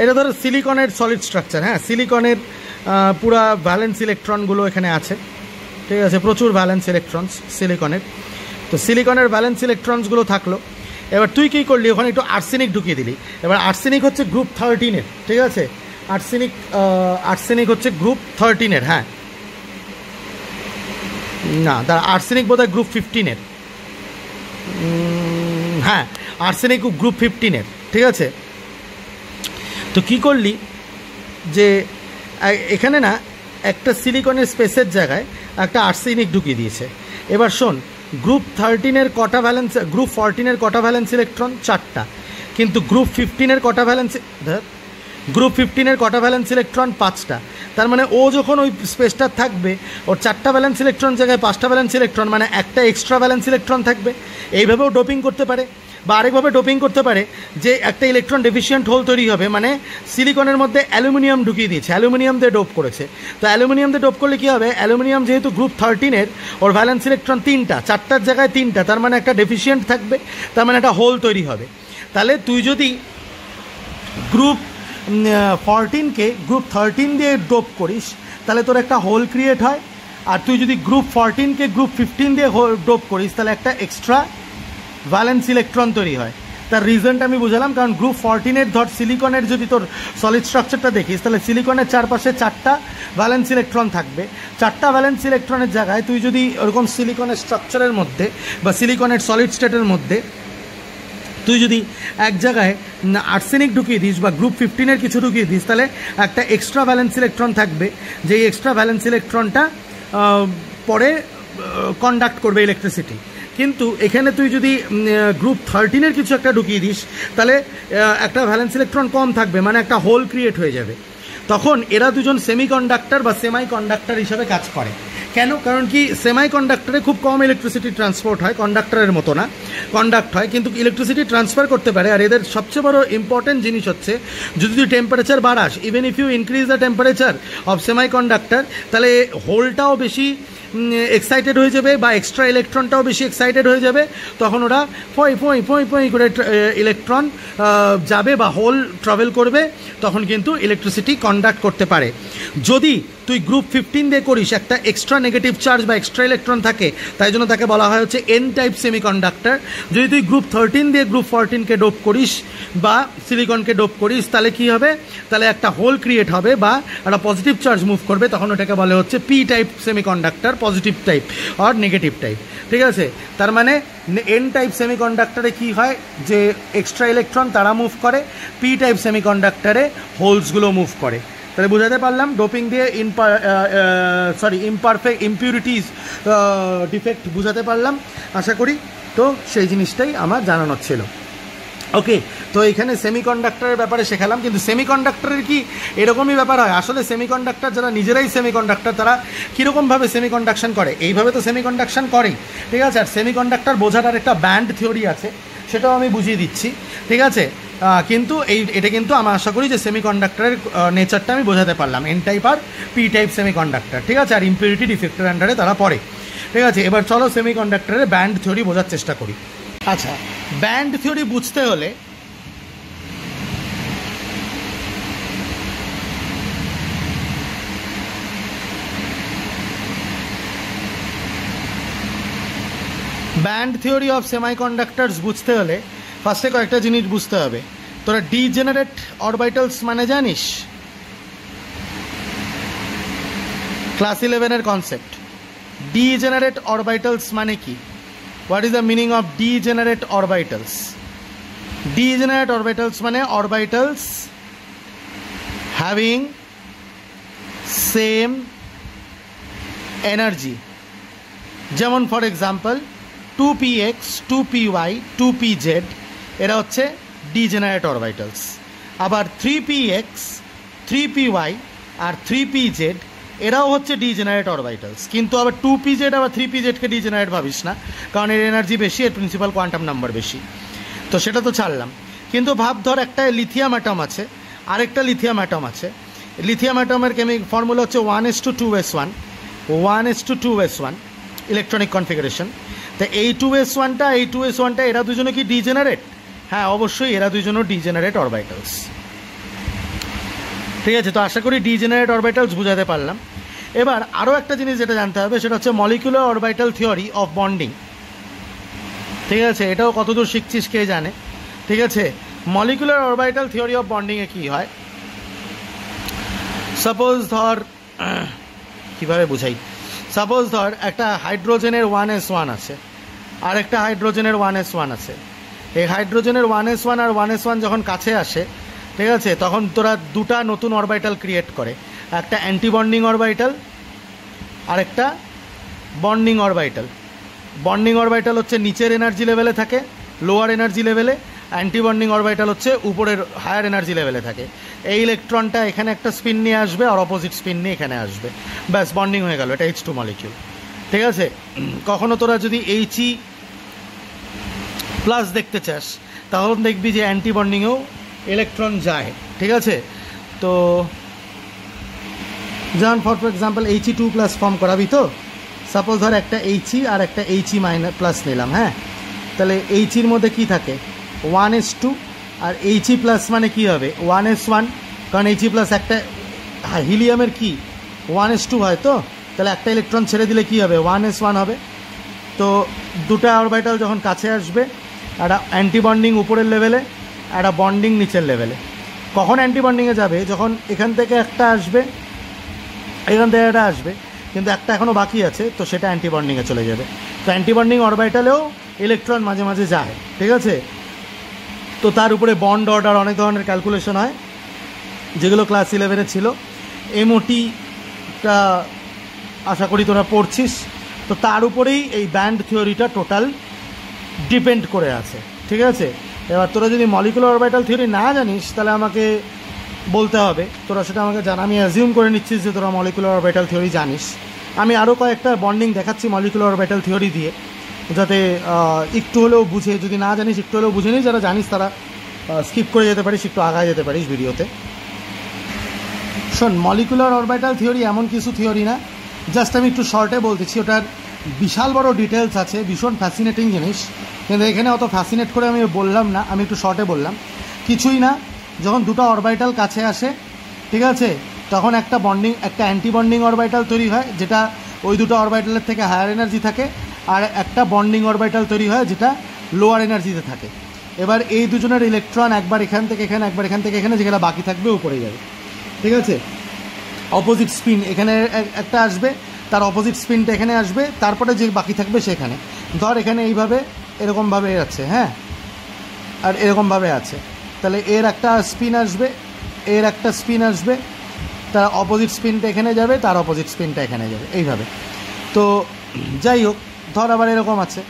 এটা ধরো সিলিকনের সলিড স্ট্রাকচার, হ্যাঁ, সিলিকনের পুরা ভ্যালেন্স ইলেকট্রনগুলো এখানে আছে, ঠিক আছে, প্রচুর ভ্যালেন্স ইলেকট্রনস সিলিকনের। তো সিলিকনের ভ্যালেন্স ইলেকট্রনসগুলো থাকলো। এবার তুই কী করলি, ওখানে একটু আর্সেনিক ঢুকিয়ে দিলি। এবার আর্সেনিক হচ্ছে গ্রুপ 13-এর, ঠিক আছে। আর্সেনিক হচ্ছে গ্রুপ 13-এর, হ্যাঁ, না তার আর্সেনিক বোধহয় গ্রুপ 15-এর, হ্যাঁ, আর্সেনিক গ্রুপ 15-এর, ঠিক আছে। তো কী করলি যে এখানে না একটা সিলিকনের স্পেসের জায়গায় একটা আর্সেনিক ঢুকিয়ে দিয়েছে। এবার শোন, গ্রুপ 13-এর কটা ভ্যালেন্স, গ্রুপ 14-এর কটা ভ্যালেন্স ইলেকট্রন? 4টা। কিন্তু গ্রুপ 15-এর কটা ভ্যালেন্স, গ্রুপ 15-এর কটা ভ্যালেন্স ইলেকট্রন? 5টা। তার মানে ও যখন ওই স্পেসটা থাকবে, ওর 4টা ভ্যালেন্স ইলেকট্রন জায়গায় 5টা ভ্যালেন্স ইলেকট্রন, মানে একটা এক্সট্রা ভ্যালেন্স ইলেকট্রন থাকবে। এইভাবেও ডোপিং করতে পারে, বা আরেকভাবে ডোপিং করতে পারে যে একটা ইলেকট্রন ডেফিসিয়েন্ট হোল তৈরি হবে, মানে সিলিকনের মধ্যে অ্যালুমিনিয়াম ঢুকিয়ে দিয়েছে, অ্যালুমিনিয়াম দিয়ে ডোপ করেছে। তো অ্যালুমিনিয়াম দিয়ে ডোপ করলে কী হবে, অ্যালুমিনিয়াম যেহেতু গ্রুপ 13-এর, ওর ভ্যালেন্স ইলেকট্রন 3টা, 4টার জায়গায় 3টা, তার মানে একটা ডেফিসিয়েন্ট থাকবে, তার মানে একটা হোল তৈরি হবে। তাহলে তুই যদি গ্রুপ 14-কে গ্রুপ 13 দিয়ে ডোপ করিস তাহলে তোর একটা হোল ক্রিয়েট হয়, আর তুই যদি গ্রুপ 14-কে গ্রুপ 15 দিয়ে ডোপ করিস তাহলে একটা এক্সট্রা ভ্যালেন্স ইলেকট্রন তৈরি হয়। তার রিজনটা আমি বুঝালাম, কারণ গ্রুপ 14-এর ধর সিলিকনের যদি তোর সলিড স্ট্রাকচারটা দেখিস তাহলে সিলিকনের চারপাশে 4টা ভ্যালেন্স ইলেকট্রন থাকবে। 4টা ভ্যালেন্স ইলেকট্রনের জায়গায় তুই যদি ওরকম সিলিকনের স্ট্রাকচারের মধ্যে বা সিলিকনের সলিড স্টেটের মধ্যে তুই যদি এক জায়গায় আর্সেনিক ঢুকিয়ে দিস বা গ্রুপ 15-এর কিছু ঢুকিয়ে দিস, তাহলে একটা এক্সট্রা ভ্যালেন্স ইলেকট্রন থাকবে, যে এক্সট্রা ভ্যালেন্স ইলেকট্রনটা পরে কন্ডাক্ট করবে ইলেকট্রিসিটি। কিন্তু এখানে তুই যদি গ্রুপ 13-এর কিছু একটা ঢুকিয়ে দিস, তাহলে একটা ভ্যালেন্স ইলেকট্রন কম থাকবে, মানে একটা হোল ক্রিয়েট হয়ে যাবে। তখন এরা দুজন সেমিকন্ডাক্টর বা সেমাই কন্ডাক্টর হিসাবে কাজ করে। কেন? কারণ কি সেমাই কন্ডাক্টরে খুব কম ইলেকট্রিসিটি ট্রান্সপোর্ট হয়, কন্ডাক্টরের মতো না, কন্ডাক্ট হয় কিন্তু ইলেকট্রিসিটি ট্রান্সফার করতে পারে। আর এদের সবচেয়ে বড় ইম্পর্টেন্ট জিনিস হচ্ছে, যদি তুই টেম্পারেচার বাড়াস, even if you increase the temperature of semiconductor, তাহলে হোলটাও বেশি এক্সাইটেড হয়ে যাবে বা এক্সট্রা ইলেকট্রনটাও বেশি এক্সাইটেড হয়ে যাবে। তখন ওরা ফই ফই ফই ফই করে ইলেকট্রন যাবে বা হোল ট্রাভেল করবে, তখন কিন্তু ইলেকট্রিসিটি কন্ডাক্ট করতে পারে। যদি তুই গ্রুপ 15 দিয়ে করিস, একটা এক্সট্রা নেগেটিভ চার্জ বা এক্সট্রা ইলেকট্রন থাকে, তাই জন্য তাকে বলা হয় হচ্ছে এন টাইপ সেমিকন্ডাক্টর। যদি তুই গ্রুপ 13 দিয়ে গ্রুপ 14-কে ডোপ করিস বা সিলিকনকে ডোপ করিস, তাহলে কি হবে? তাহলে একটা হোল ক্রিয়েট হবে বা একটা পজিটিভ চার্জ মুভ করবে, তখন ওটাকে বলে হচ্ছে P type semiconductor, positive type আর নেগেটিভ টাইপ। ঠিক আছে? তার মানে এন টাইপ সেমিকন্ডাক্টরে কি হয়, যে এক্সট্রা ইলেকট্রন তারা মুভ করে, পি টাইপ সেমিকন্ডাক্টরে হোলসগুলো মুভ করে। তাহলে বুঝাতে পারলাম ডোপিং দিয়ে ইমপারফেক্ট ইম্পিউরিটিস ডিফেক্ট বুঝাতে পারলাম আশা করি। তো সেই জিনিসটাই আমার জানানোর ছিল। ওকে, তো এখানে সেমিকন্ডাক্টরের ব্যাপারে শেখালাম। কিন্তু সেমিকন্ডাক্টরের কি এরকমই ব্যাপার হয়? আসলে সেমিকন্ডাক্টর যারা নিজেরাই সেমিকন্ডাক্টর, তারা কীরকমভাবে সেমিকন্ডাকশন করে? এইভাবে তো সেমিকন্ডাকশন করেই, ঠিক আছে? আর সেমিকন্ডাক্টর বোঝাটার একটা ব্যান্ড থিওরি আছে, সেটাও আমি বুঝিয়ে দিচ্ছি, ঠিক আছে? কিন্তু এটা কিন্তু আমি আশা করি যে সেমিকন্ডাক্টরের নেচারটা আমি বোঝাতে পারলাম, এন টাইপ আর পি টাইপ সেমিকন্ডাক্টর, ঠিক আছে? আর ইম্পিউরিটি ডিফেক্টের আন্ডারে তারা পড়ে, ঠিক আছে? এবার চলো সেমিকন্ডাক্টরের ব্যান্ড থিওরি বোঝার চেষ্টা করি। আচ্ছা, ব্যান্ড থিওরি বুঝতে হলে ব্যান্ড থিওরি অফ সেমিকন্ডাক্টরস বুঝতে হলে ফার্স্টে কয়েকটা জিনিস বুঝতে হবে। তোরা ডিজেনারেট অরবিটালস মানে জানিস? ক্লাস 11-এর কনসেপ্ট। ডিজেনারেট অরবিটালস মানে কি? What is the meaning of degenerate orbitals? Degenerate orbitals মানে অরবিটালস হ্যাভিং সেম এনার্জি। যেমন for example 2px, 2py, 2pz, এরা হচ্ছে ডিজেনারেট অরবিটালস। আবার 3px, 3py আর 3pz এরাও হচ্ছে ডিজেনারেট অরবিটালস। কিন্তু আবার 2pz আবার 3pzকে ডিজেনারেট ভাবিস না, কারণ এর এনার্জি বেশি, এর প্রিন্সিপাল কোয়ান্টাম নাম্বার বেশি। তো সেটা তো ছাড়লাম। কিন্তু ভাব, ধর একটা লিথিয়াম অ্যাটম আছে, আরেকটা লিথিয়াম অ্যাটম আছে। লিথিয়াম অ্যাটমের কেমিক্যাল ফর্মুলা হচ্ছে 1:2s1, 1:2s1 ইলেকট্রনিক কনফিগারেশন। তো এই 2s1টা এই 2s1টা এরা দুজনে কি ডিজেনারেট? হ্যাঁ, অবশ্যই এরা দুজনও ডিজেনারেট অরবিটালস, ঠিক আছে? তো আশা করি ডিজেনারেট অরবিটালস বুঝাতে পারলাম। এবার আরও একটা জিনিস যেটা জানতে হবে, সেটা হচ্ছে molecular orbital theory of bonding, ঠিক আছে? এটাও কতদূর শিখছিস কে জানে, ঠিক আছে? মলিকুলার অরবিটাল থিওরি অফ বন্ডিংয়ে কী হয়, সাপোজ ধর, কীভাবে বুঝাই, সাপোজ ধর একটা হাইড্রোজেনের 1s1 আছে, আর একটা হাইড্রোজেনের 1s1 আছে। এই হাইড্রোজেনের 1s1 আর 1s1 যখন কাছে আসে, ঠিক আছে, তখন তোরা দুটা নতুন অরবিটাল ক্রিয়েট করে, একটা অ্যান্টি বন্ডিং অরবিটাল আর একটা বন্ডিং অরবিটাল। বন্ডিং অরবিটাল হচ্ছে নিচের এনার্জি লেভেলে থাকে, লোয়ার এনার্জি লেভেলে। অ্যান্টি বন্ডিং অরবিটাল হচ্ছে উপরের হায়ার এনার্জি লেভেলে থাকে। এই ইলেকট্রনটা এখানে একটা স্পিন নিয়ে আসবে আর অপোজিট স্পিন নিয়ে এখানে আসবে, ব্যাস বন্ডিং হয়ে গেল, এটা H2 মলিকিউল, ঠিক আছে? কখনো তোরা যদি He প্লাস দেখতে চাস, তখন দেখবি যে অ্যান্টি বন্ডিংয়েও ইলেকট্রন যায়, ঠিক আছে? তো যেমন ফর এক্সাম্পল He2+ ফর্ম করাবি, তো সাপোজ ধর একটা He আর একটা He- নিলাম, হ্যাঁ? তাহলে Heর মধ্যে কি থাকে? 1s2, আর He+ মানে কি হবে? 1s1, কারণ He+ একটা হিলিয়ামের কি 1s2 হয়, তো তাহলে একটা ইলেকট্রন ছেড়ে দিলে কি হবে? 1s1 হবে। তো দুটা অরবিটাল যখন কাছে আসবে, একটা অ্যান্টি বন্ডিং উপরের লেভেলে, একটা বন্ডিং নিচের লেভেলে। কখন অ্যান্টি বন্ডিংয়ে যাবে? যখন এখান থেকে একটা আসবে, এখান থেকে একটা আসবে, কিন্তু একটা এখনও বাকি আছে, তো সেটা অ্যান্টি বন্ডিংয়ে চলে যাবে। তো অ্যান্টি বন্ডিং অরবিটালেও ইলেকট্রন মাঝে মাঝে যায়, ঠিক আছে? তো তার উপরে বন্ড অর্ডার অনেক ধরনের ক্যালকুলেশন হয় যেগুলো ক্লাস 11-এ ছিল। এমওটিটা আশা করি তোরা পড়ছিস। তো তার উপরেই এই ব্যান্ড থিওরিটা টোটাল ডিপেন্ড করে আছে, ঠিক আছে। এবার তোরা যদি মলিকুলার অরবিটাল থিওরি না জানিস তাহলে আমাকে বলতে হবে, তোরা সেটা আমাকে জানা। আমি অ্যাজিউম করে নিচ্ছিস যে তোরা মলিকুলার অরবিটাল থিওরি জানিস। আমি আরও কয়েকটা বন্ডিং দেখাচ্ছি মলিকুলার অরবিটাল থিওরি দিয়ে, যাতে একটু হলেও বুঝে, যদি না জানিস একটু হলেও বুঝে নিস। যারা জানিস তারা স্কিপ করে যেতে পারিস, একটু আগায় যেতে পারিস ভিডিওতে। শোন, মলিকুলার অরবিটাল থিওরি এমন কিছু থিওরি না, জাস্ট আমি একটু শর্টে বলতেছি। ওটার বিশাল বড় ডিটেলস আছে, ভীষণ ফ্যাসিনেটিং জিনিস, কিন্তু এখানে অত ফ্যাসিনেট করে আমি বললাম না, আমি একটু শর্টে বললাম। কিছুই না, যখন দুটো অরবিটাল কাছে আসে, ঠিক আছে, তখন একটা বন্ডিং, একটা অ্যান্টি বন্ডিং অরবিটাল তৈরি হয় যেটা ওই দুটো অরবিটালের থেকে হায়ার এনার্জি থাকে, আর একটা বন্ডিং অরবিটাল তৈরি হয় যেটা লোয়ার এনার্জিতে থাকে। এবার এই দুজনের ইলেকট্রন একবার এখান থেকে এখানে, একবার এখান থেকে এখানে, যেগুলো বাকি থাকবে উপরে যাবে, ঠিক আছে। অপোজিট স্পিন এখানে একটা আসবে, তার অপোজিট স্পিনটা এখানে আসবে, তারপরে যে বাকি থাকবে সেখানে। ধর এখানে এইভাবে এরকমভাবে আছে, হ্যাঁ, আর এরকমভাবে আছে, তাহলে এর একটা স্পিন আসবে, এর একটা স্পিন আসবে, তার অপোজিট স্পিনটা এখানে যাবে, তার অপোজিট স্পিনটা এখানে যাবে, এইভাবে। তো যাই হোক, ধর আবার এরকম আছে,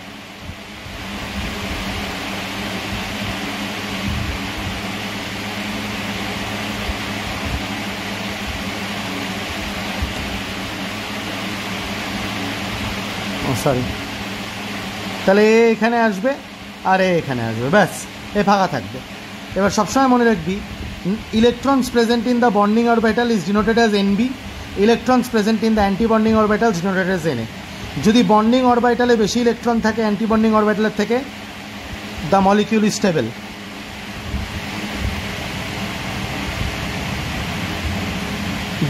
সরি, তাহলে এ এখানে আসবে আর এ এখানে আসবে, ব্যাস, এ ফাঁকা থাকবে। এবার সবসময় মনে রাখবি, electrons present in the bonding orbital is denoted as NB, electrons present in the anti bonding orbital is denoted as NA. যদি বন্ডিং অরবিটালে বেশি ইলেকট্রন থাকে অ্যান্টি বন্ডিং অরবিটালের থেকে, দ্য মলিকিউল ইজ স্টেবল।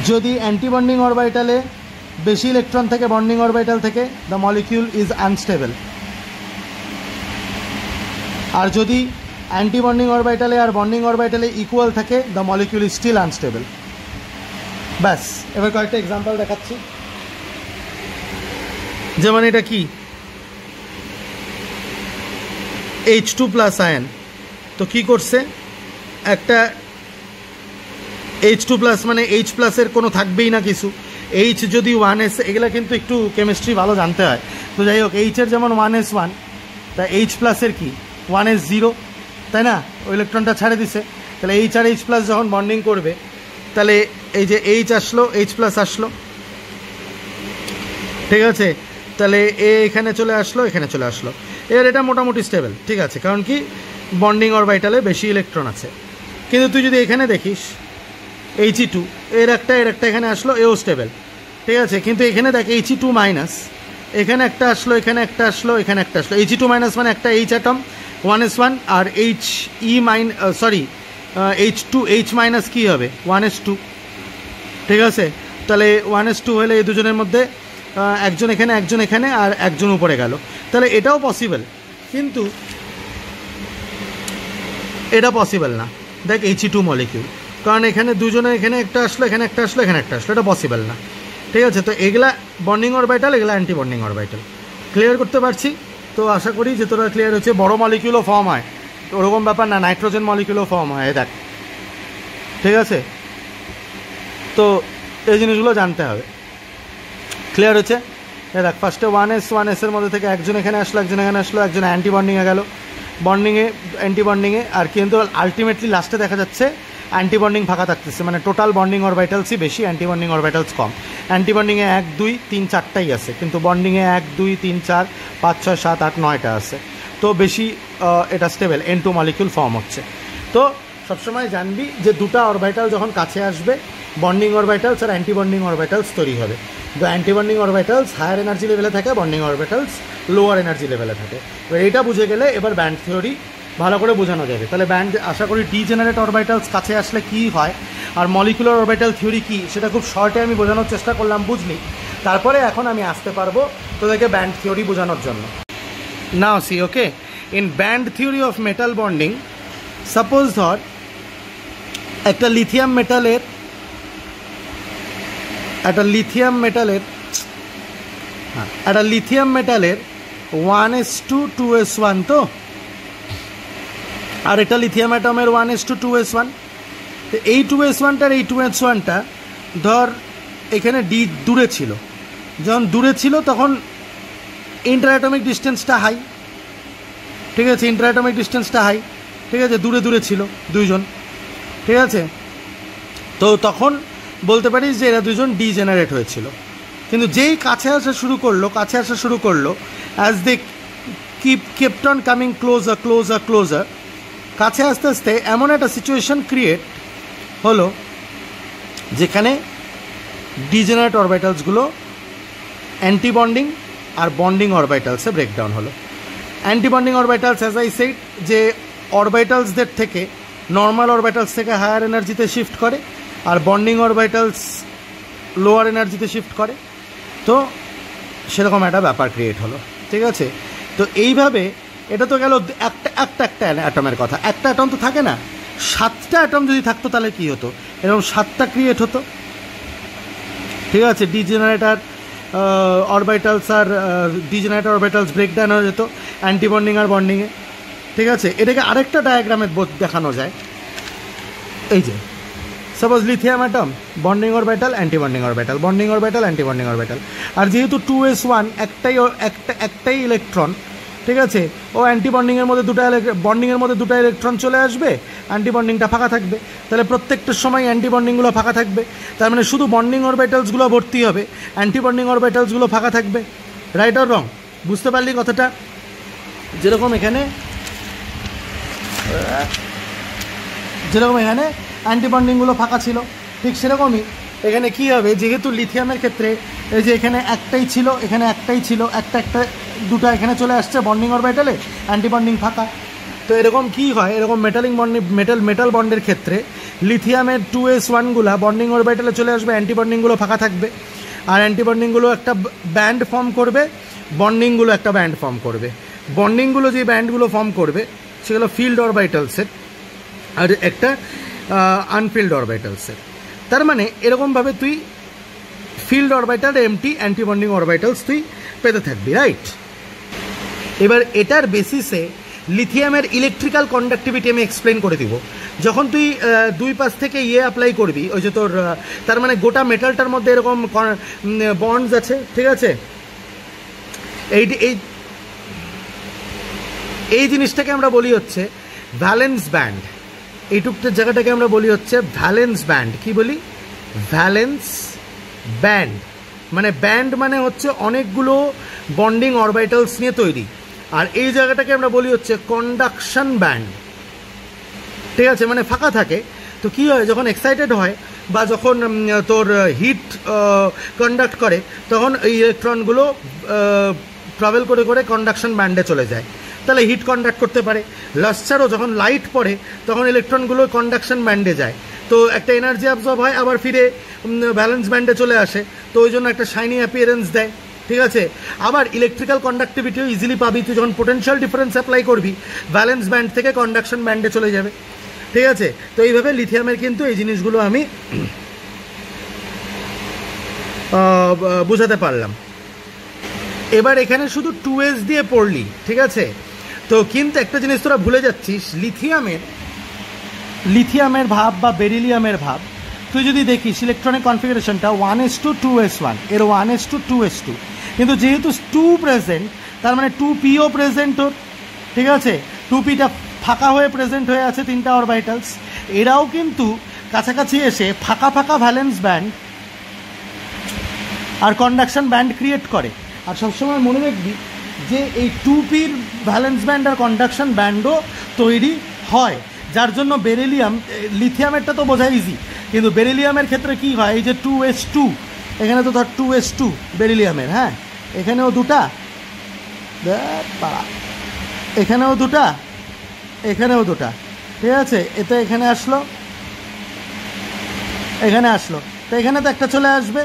যদি অ্যান্টি বন্ডিং অরবিটালে বেশি ইলেকট্রন থাকে বন্ডিং অরবিটাল থেকে, দ্য মলিকিউল ইজ আনস্টেবল। আর যদি অ্যান্টি বন্ডিং অরবিটালে আর বন্ডিং অরবিটালে ইকুয়াল থাকে, the molecule is still unstable. ব্যাস, এবার কয়েকটা এক্সাম্পল দেখাচ্ছি। যেমন এটা কি, H2+ আয়ন, তো কি করছে, একটা H2+ মানে H+-এর কোনো থাকবেই না কিছু। H যদি 1s, এগুলো কিন্তু একটু কেমিস্ট্রি ভালো জানতে হয়। তো যাই হোক, H-এর যেমন 1s1, তা H+-এর কি 1s0, তাই না, ওই ইলেকট্রনটা ছাড়ে দিছে। তাহলে H আর H+ যখন বন্ডিং করবে, তাহলে এই যে H আসলো, H+ আসলো, ঠিক আছে, তাহলে এ এখানে চলে আসলো, এখানে চলে আসলো। এর এটা মোটামুটি স্টেবল, ঠিক আছে, কারণ কি বন্ডিং অরবিটালে বেশি ইলেকট্রন আছে। কিন্তু তুই যদি এখানে দেখিস, He2, এর একটা এখানে আসলো, এও স্টেবল, ঠিক আছে। কিন্তু এখানে দেখ He2-, এখানে একটা আসলো, এখানে একটা আসলো, এখানে একটা আসলো। He2- মানে একটা H অ্যাটম 1s1, আর H2H- কী হবে 1s2, ঠিক আছে। তাহলে 1s2 হলে এই দুজনের মধ্যে একজন এখানে, একজন এখানে, আর একজন উপরে গেল, তাহলে এটাও পসিবল। কিন্তু এটা পসিবল না, দেখ He2 মলিকিউল, কারণ এখানে দুজনে, এখানে একটা আসলো, এখানে একটা আসলো, এখানে একটা আসলো, এটা পসিবল না, ঠিক আছে। তো এগুলা বন্ডিং অরবিটাল, এগুলা অ্যান্টি বন্ডিং অরবিটাল। ক্লিয়ার করতে পারছি তো? আশা করি যে তোরা ক্লিয়ার হচ্ছে। বড় মলিকিউলও ফর্ম হয়, ওরকম ব্যাপার না, নাইট্রোজেন মলিকিউলও ফর্ম হয়, দেখ, ঠিক আছে। তো এই জিনিসগুলো জানতে হবে। ক্লিয়ার হচ্ছে? দেখ, ফার্স্টে 1s-এর মধ্যে থেকে একজন এখানে আসলো, একজন এখানে আসলো, একজন অ্যান্টি বন্ডিংয়ে গেল, বন্ডিংয়ে অ্যান্টি বন্ডিংয়ে, আর কিন্তু আলটিমেটলি লাস্টে দেখা যাচ্ছে অ্যান্টি বন্ডিং ফাঁকা থাকতেছে, মানে টোটাল বন্ডিং অরবিটালসই বেশি, অ্যান্টি বন্ডিং অরবিটালস কম। অ্যান্টি বন্ডিংয়ে 1, 2, 3, 4টাই আছে, কিন্তু বন্ডিংয়ে 1, 2, 3, 4, 5, 6, 7, 8, 9টা আছে। তো বেশি এটা স্টেবল, N2 মলিকিউল ফর্ম হচ্ছে। তো সবসময় জানবি যে দুটা অরবিটাল যখন কাছে আসবে, বন্ডিং অরবিটালস আর অ্যান্টি বন্ডিং অরবিটালস তৈরি হবে। তো anti bonding orbitals higher energy লেভেলে থাকে, বন্ডিং অরবিটালস লোয়ার এনার্জি লেভেলে থাকে। এবার এটা বুঝে গেলে এবার ব্যান্ড থিওরি ভালো করে বোঝানো যাবে। তাহলে ব্যান্ড, আশা করি ডিজেনারেট অরবিটালস কাছে আসলে কী হয় আর মলিকুলার অরবিটাল থিওরি কী, সেটা খুব শর্টে আমি বোঝানোর চেষ্টা করলাম, বুঝলি? তারপরে এখন আমি আসতে পারবো তোদেরকে ব্যান্ড থিওরি বোঝানোর জন্য। Now see, okay, in band theory of metal bonding, suppose ধর একটা লিথিয়াম মেটালের 1s2 2s1, তো আর এটা লিথিয়াম অ্যাটমের 1:2s1। তো এই 2s1টার এই 2s1টা ধর এখানে ডি দূরে ছিল, যখন দূরে ছিল তখন ইন্টার অ্যাটমিক ডিস্টেন্সটা হাই, ঠিক আছে, ইন্টার অ্যাটমিক ডিস্টেন্সটা হাই, ঠিক আছে, দূরে দূরে ছিল দুইজন, ঠিক আছে। তো তখন বলতে পারিস যে এরা দুজন ডিজেনারেট হয়েছিল। কিন্তু যেই কাছে আসা শুরু করলো as they kept on coming closer, কাছে আস্তে আস্তে এমন একটা সিচুয়েশন ক্রিয়েট হলো যেখানে ডিজেনারেট অরবিটালসগুলো অ্যান্টি বন্ডিং আর বন্ডিং অরবিটালসে ব্রেকডাউন হলো। Anti bonding orbitals as I said যে অরবিটালসদের থেকে নর্মাল অরবিটালস থেকে হায়ার এনার্জিতে শিফট করে, আর বন্ডিং অরবিটালস লোয়ার এনার্জিতে শিফট করে। তো সেরকম একটা ব্যাপার ক্রিয়েট হলো, ঠিক আছে। তো এইভাবে এটা তো গেল একটা অ্যাটমের কথা। একটা অ্যাটম তো থাকে না, 7টা অ্যাটম যদি থাকতো তাহলে কী হতো, এরকম 7টা ক্রিয়েট হতো, ঠিক আছে। ডিজেনারেটার অরবিটালস আর ডিজেনারেটর অরবিটালস ব্রেকডাউন হয়ে যেত অ্যান্টি বন্ডিং আর বন্ডিংয়ে, ঠিক আছে। এটাকে আরেকটা ডায়াগ্রামে দেখানো যায়। এই যে suppose lithium atom, bonding orbital, anti bonding orbital, bonding orbital, anti bonding orbital. আর যেহেতু 2s1 একটাই ইলেকট্রন, ঠিক আছে, ও অ্যান্টি বন্ডিংয়ের মধ্যে বন্ডিংয়ের মধ্যে দুটো ইলেকট্রন চলে আসবে, অ্যান্টি বন্ডিংটা ফাঁকা থাকবে। তাহলে প্রত্যেকটার সময় অ্যান্টি বন্ডিংগুলো ফাঁকা থাকবে, তার মানে শুধু বন্ডিং অরবিটালসগুলো ভর্তি হবে, অ্যান্টি বন্ডিং অরবিটালসগুলো ফাঁকা থাকবে। Right or wrong? বুঝতে পারলি কথাটা? যেরকম এখানে অ্যান্টি বন্ডিংগুলো ফাঁকা ছিল, ঠিক সেরকমই এখানে কী হবে, যেহেতু লিথিয়ামের ক্ষেত্রে এই যে এখানে একটাই ছিল, এখানে একটাই ছিল, একটা দুটো এখানে চলে আসছে বন্ডিং অরবিটালে, অ্যান্টি বন্ডিং ফাঁকা। তো এরকম কী হয়, এরকম মেটাল বন্ডের ক্ষেত্রে লিথিয়ামের 2s1গুলো বন্ডিং অরবিটালে চলে আসবে, অ্যান্টি বন্ডিংগুলো ফাঁকা থাকবে, আর অ্যান্টি বন্ডিংগুলো একটা ব্যান্ড ফর্ম করবে, বন্ডিংগুলো একটা ব্যান্ড ফর্ম করবে। বন্ডিংগুলো যে ব্যান্ডগুলো ফর্ম করবে সেগুলো ফিল্ড অরবিটালসের আর একটা আনফিল্ড অরবিটালসের। তার মানে এরকমভাবে তুই filled orbital empty anti bonding orbitals তুই পেতে থাকবি, রাইট। এবার এটার বেসিসে লিথিয়ামের ইলেকট্রিক্যাল কন্ডাক্টিভিটি আমি এক্সপ্লেন করে দিব। যখন তুই দুই পাশ থেকে অ্যাপ্লাই করবি, ওই যে তোর তার মানে গোটা মেটালটার মধ্যে এরকম বন্ডস আছে, ঠিক আছে। এই জিনিসটাকে আমরা বলি হচ্ছে ভ্যালেন্স ব্যান্ড। এইটুকটা জায়গাটাকে আমরা বলি হচ্ছে ভ্যালেন্স ব্যান্ড। কি বলি? Valence band. মানে ব্যান্ড মানে হচ্ছে অনেকগুলো বন্ডিং অরবিটালস নিয়ে তৈরি, আর এই জায়গাটাকে আমরা বলি হচ্ছে কন্ডাকশন ব্যান্ড, ঠিক আছে, মানে ফাঁকা থাকে। তো কী হয়, যখন এক্সাইটেড হয় বা যখন তোর হিট কন্ডাক্ট করে তখন এই ইলেকট্রনগুলো ট্রাভেল করে করে কন্ডাকশন ব্যান্ডে চলে যায়, তাহলে হিট কন্ডাক্ট করতে পারে। লাস্টারও যখন লাইট পড়ে তখন ইলেকট্রনগুলো কন্ডাকশন ব্যান্ডে যায়, তো একটা এনার্জি অ্যাবজর্ব হয়, আবার ফিরে ভ্যালেন্স ব্যান্ডে চলে আসে, তো ওই জন্য একটা শাইনি অ্যাপিয়ারেন্স দেয়, ঠিক আছে। আবার ইলেকট্রিক্যাল কন্ডাক্টিভিটিও ইজিলি পাবি, তুই যখন পোটেনশিয়াল ডিফারেন্স অ্যাপ্লাই করবি ভ্যালেন্স ব্যান্ড থেকে কন্ডাকশন ব্যান্ডে চলে যাবে, ঠিক আছে। তো এইভাবে লিথিয়ামের কিন্তু এই জিনিসগুলো আমি বোঝাতে পারলাম। এবার এখানে শুধু 2s দিয়ে পড়লি, ঠিক আছে। তো কিন্তু একটা জিনিস তোরা ভুলে যাচ্ছিস, লিথিয়ামের ভাব বা বেরিলিয়ামের ভাব তুই যদি দেখিস ইলেকট্রনিক কনফিগারেশনটা 1:2s1, এর 1:2s2, কিন্তু যেহেতু 2 প্রেজেন্ট তার মানে 2pও প্রেজেন্ট ওর, ঠিক আছে। 2pটা ফাঁকা হয়ে প্রেজেন্ট হয়ে আছে 3টা অরবিটালস, এরাও কিন্তু কাছাকাছি এসে ফাঁকা ভ্যালেন্স ব্যান্ড আর কন্ডাকশন ব্যান্ড ক্রিয়েট করে। আর সবসময় মনে রাখবি যে এই 2pর ভ্যালেন্স ব্যান্ড আর কন্ডাকশন ব্যান্ডও তৈরি হয়, যার জন্য বেরিলিয়াম, লিথিয়ামেরটা তো বোঝা ইজি, কিন্তু বেরিলিয়ামের ক্ষেত্রে কি হয়, এই যে 2s2, এখানে তো ধর 2s2 বেরিলিয়ামের, হ্যাঁ, এখানেও দুটা, এখানেও দুটা, এখানেও দুটা, ঠিক আছে। এতে এখানে আসলো, তো এখানে তো একটা চলে আসবে,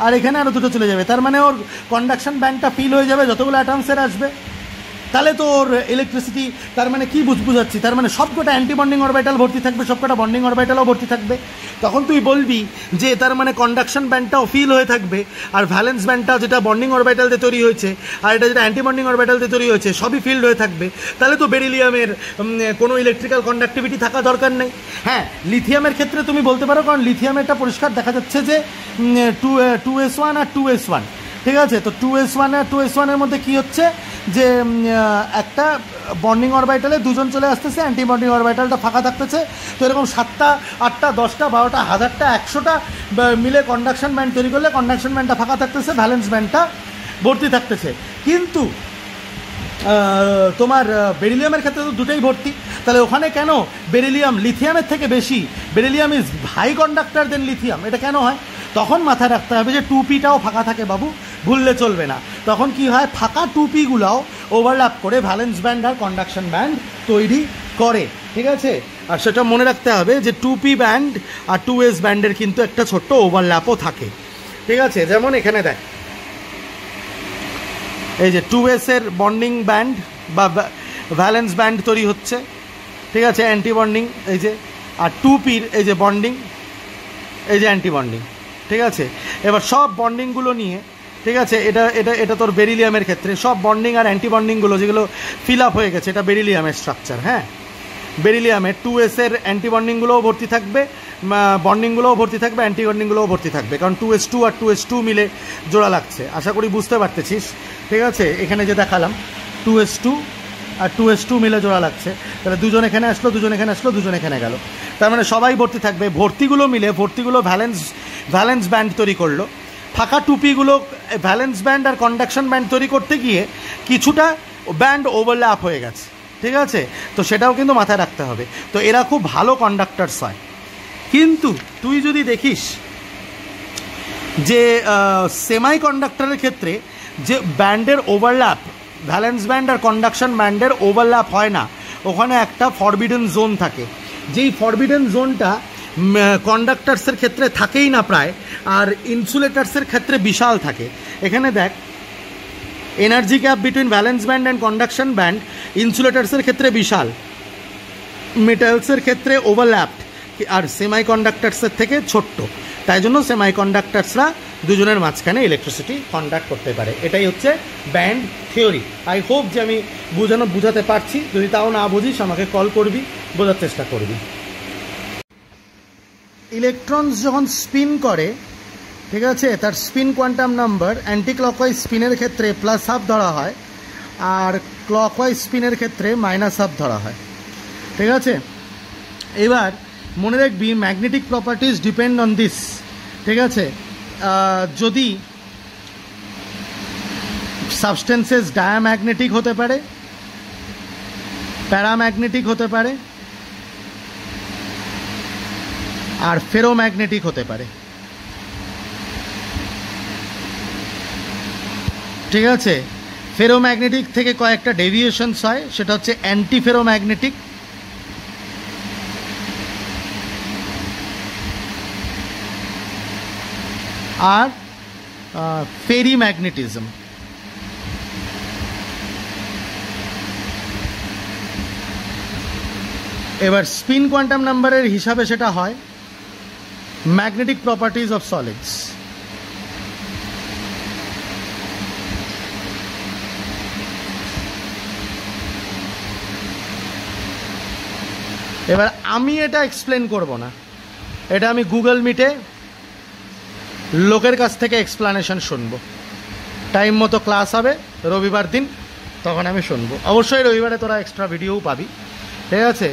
আর এখানে আরও দুটো চলে যাবে, তার মানে ওর কন্ডাকশন ব্যান্ডটা ফিল হয়ে যাবে যতগুলো অ্যাটমসের আসবে। তাহলে তো ওর ইলেকট্রিসিটি, তার মানে কি বুঝাচ্ছি, তার মানে সবকটা অ্যান্টি বন্ডিং অরবিটাল ভর্তি থাকবে, সবকটা বন্ডিং অরবিটালও ভর্তি থাকবে, তখন তুই বলবি যে তার মানে কন্ডাকশন ব্যান্ডটাও ফিল হয়ে থাকবে, আর ভ্যালেন্স ব্যান্ডটা যেটা বন্ডিং অরবিটাল দিয়ে তৈরি হয়েছে আর এটা যেটা অ্যান্টি বন্ডিং অরবিটাল দিয়ে তৈরি হয়েছে সবই ফিল্ড হয়ে থাকবে। তাহলে তো বেরিলিয়ামের কোনো ইলেকট্রিক্যাল কন্ডাক্টিভিটি থাকা দরকার নেই। হ্যাঁ, লিথিয়ামের ক্ষেত্রে তুমি বলতে পারো, কারণ লিথিয়ামেরটা পরিষ্কার দেখা যাচ্ছে যে 2s1 আর 2s1, ঠিক আছে। তো 2s1 আর 2s1-এর মধ্যে কী হচ্ছে যে একটা বন্ডিং অরবিটালে দুজন চলে আসতেছে, অ্যান্টি বন্ডিং অরবিটালটা ফাঁকা থাকতেছে। তো এরকম 7টা 8টা 10টা 12টা 1000টা 100টা মিলে কন্ডাকশন ব্যান্ড তৈরি করলে কন্ডাকশন ব্যান্ডটা ফাঁকা থাকতেছে, ভ্যালেন্স ব্যান্ডটা ভর্তি থাকতেছে। কিন্তু তোমার বেরিলিয়ামের ক্ষেত্রে তো দুটোই ভর্তি, তাহলে ওখানে কেন বেরিলিয়াম লিথিয়ামের থেকে বেশি, beryllium is high conductor than lithium, এটা কেন হয়? তখন মাথায় রাখতে হবে যে 2p-টাও ফাঁকা থাকে বাবু, ভুললে চলবে না। তখন কি হয়, ফাঁকা 2p-গুলাও ওভারল্যাপ করে ভ্যালেন্স ব্যান্ড আর কন্ডাকশন ব্যান্ড তৈরি করে, ঠিক আছে। আর সেটা মনে রাখতে হবে যে 2p ব্যান্ড আর 2s ব্যান্ডের কিন্তু একটা ছোট্ট ওভারল্যাপও থাকে, ঠিক আছে। যেমন এখানে দেখ, এই যে 2s-এর বন্ডিং ব্যান্ড বা ভ্যালেন্স ব্যান্ড তৈরি হচ্ছে, ঠিক আছে, অ্যান্টি বন্ডিং, এই যে, আর 2p-র এই যে বন্ডিং, এই যে অ্যান্টি বন্ডিং, ঠিক আছে। এবার সব বন্ডিংগুলো নিয়ে, ঠিক আছে, এটা এটা এটা তোর বেরিলিয়ামের ক্ষেত্রে সব বন্ডিং আর অ্যান্টি বন্ডিংগুলো যেগুলো ফিল আপ হয়ে গেছে, এটা বেরিলিয়ামের স্ট্রাকচার। হ্যাঁ, বেরিলিয়ামের 2s-এর অ্যান্টি বন্ডিংগুলোও ভর্তি থাকবে, বন্ডিংগুলোও ভর্তি থাকবে, অ্যান্টি বন্ডিংগুলোও ভর্তি থাকবে, কারণ 2s2 আর 2s2 মিলে জোড়া লাগছে। আশা করি বুঝতে পারতেছিস, ঠিক আছে। এখানে যে দেখালাম 2s2 আর 2s2 মিলে জোড়া লাগছে, তাহলে দুজন এখানে আসলো, দুজন এখানে আসলো, দুজন এখানে গেল, তার মানে সবাই ভর্তি থাকবে। ভর্তিগুলো মিলে ভর্তিগুলো ভ্যালেন্স ব্যান্ড তৈরি করলো। ফাঁকা 2p-গুলো ভ্যালেন্স ব্যান্ড আর কন্ডাকশন ব্যান্ড তৈরি করতে গিয়ে কিছুটা ব্যান্ড ওভারল্যাপ হয়ে গেছে, ঠিক আছে। তো সেটাও কিন্তু মাথায় রাখতে হবে। তো এরা খুব ভালো কন্ডাক্টরস হয়। কিন্তু তুই যদি দেখিস যে সেমাই কন্ডাক্টরের ক্ষেত্রে যে ব্যান্ডের ওভারল্যাপ, ভ্যালেন্স ব্যান্ড আর কন্ডাকশন ব্যান্ডের ওভারল্যাপ হয় না, ওখানে একটা ফরবিডেন জোন থাকে, যেই ফরবিডেন জোনটা কন্ডাক্টার্সের ক্ষেত্রে থাকেই না প্রায়, আর ইনসুলেটার্সের ক্ষেত্রে বিশাল থাকে। এখানে দেখ, energy gap between valence band and conduction band ইনসুলেটার্সের ক্ষেত্রে বিশাল, মেটালসের ক্ষেত্রে ওভারল্যাপড, আর সেমাই কন্ডাক্টার্সের থেকে ছোট্ট। তাই জন্য সেমাই কন্ডাক্টার্সরা দুজনের মাঝখানে ইলেকট্রিসিটি কন্ডাক্ট করতে পারে। এটাই হচ্ছে ব্যান্ড থিওরি। আই হোপ যে আমি বুঝাতে পারছি। যদি তাও না বুঝিস আমাকে কল করবি, বোঝার চেষ্টা করবি। ইলেকট্রনস যখন স্পিন করে, ঠিক আছে, তার spin quantum number anticlockwise স্পিনের ক্ষেত্রে +½ ধরা হয়, আর ক্লকওয়াইজ স্পিনের ক্ষেত্রে -½ ধরা হয়, ঠিক আছে। এবার মনে রাখবি magnetic properties depend on this, ঠিক আছে। যদি সাবস্টেন্সেস ডায়াম্যাগনেটিক হতে পারে, প্যারাম্যাগনেটিক হতে পারে, আর ফেরোম্যাগনেটিক হতে পারে, ঠিক আছে। ফেরোম্যাগনেটিক থেকে কয়েকটা ডেভিয়েশনস হয়, সেটা হচ্ছে অ্যান্টি ফেরোম্যাগনেটিক, আর ফেরিম্যাগনেটিজম। এবার স্পিন কোয়ান্টাম নাম্বারের হিসাবে সেটা হয় ম্যাগনেটিক প্রপার্টিজ অফ সলিডস। এবার আমি এটা এক্সপ্লেন করব না, এটা আমি গুগল মিটে লোকের কাছ থেকে এক্সপ্লানেশন শুনবো। টাইম মতো ক্লাস হবে রবিবার দিন, তখন আমি শুনবো। অবশ্যই রবিবারে তোরা এক্সট্রা ভিডিওও পাবি, ঠিক আছে।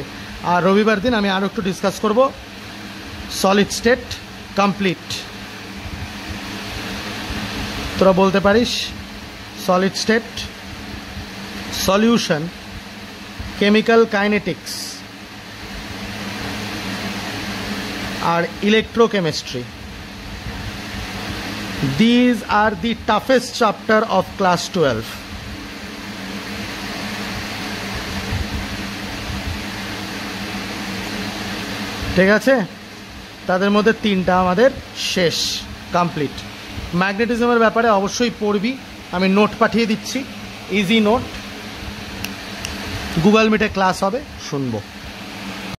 আর রবিবার দিন আমি আরও একটু ডিসকাস করব সলিড স্টেট কমপ্লিট। তোরা বলতে পারিস solid state, solution, chemical kinetics আর electrochemistry. These are the toughest chapter of class 12. ঠিক আছে, তাদের মধ্যে 3টা আমাদের শেষ, কমপ্লিট। ম্যাগনেটিজমের ব্যাপারে অবশ্যই পড়বি, আমি নোট পাঠিয়ে দিচ্ছি, ইজি নোট। গুগল মিটে ক্লাস হবে, শুনবো।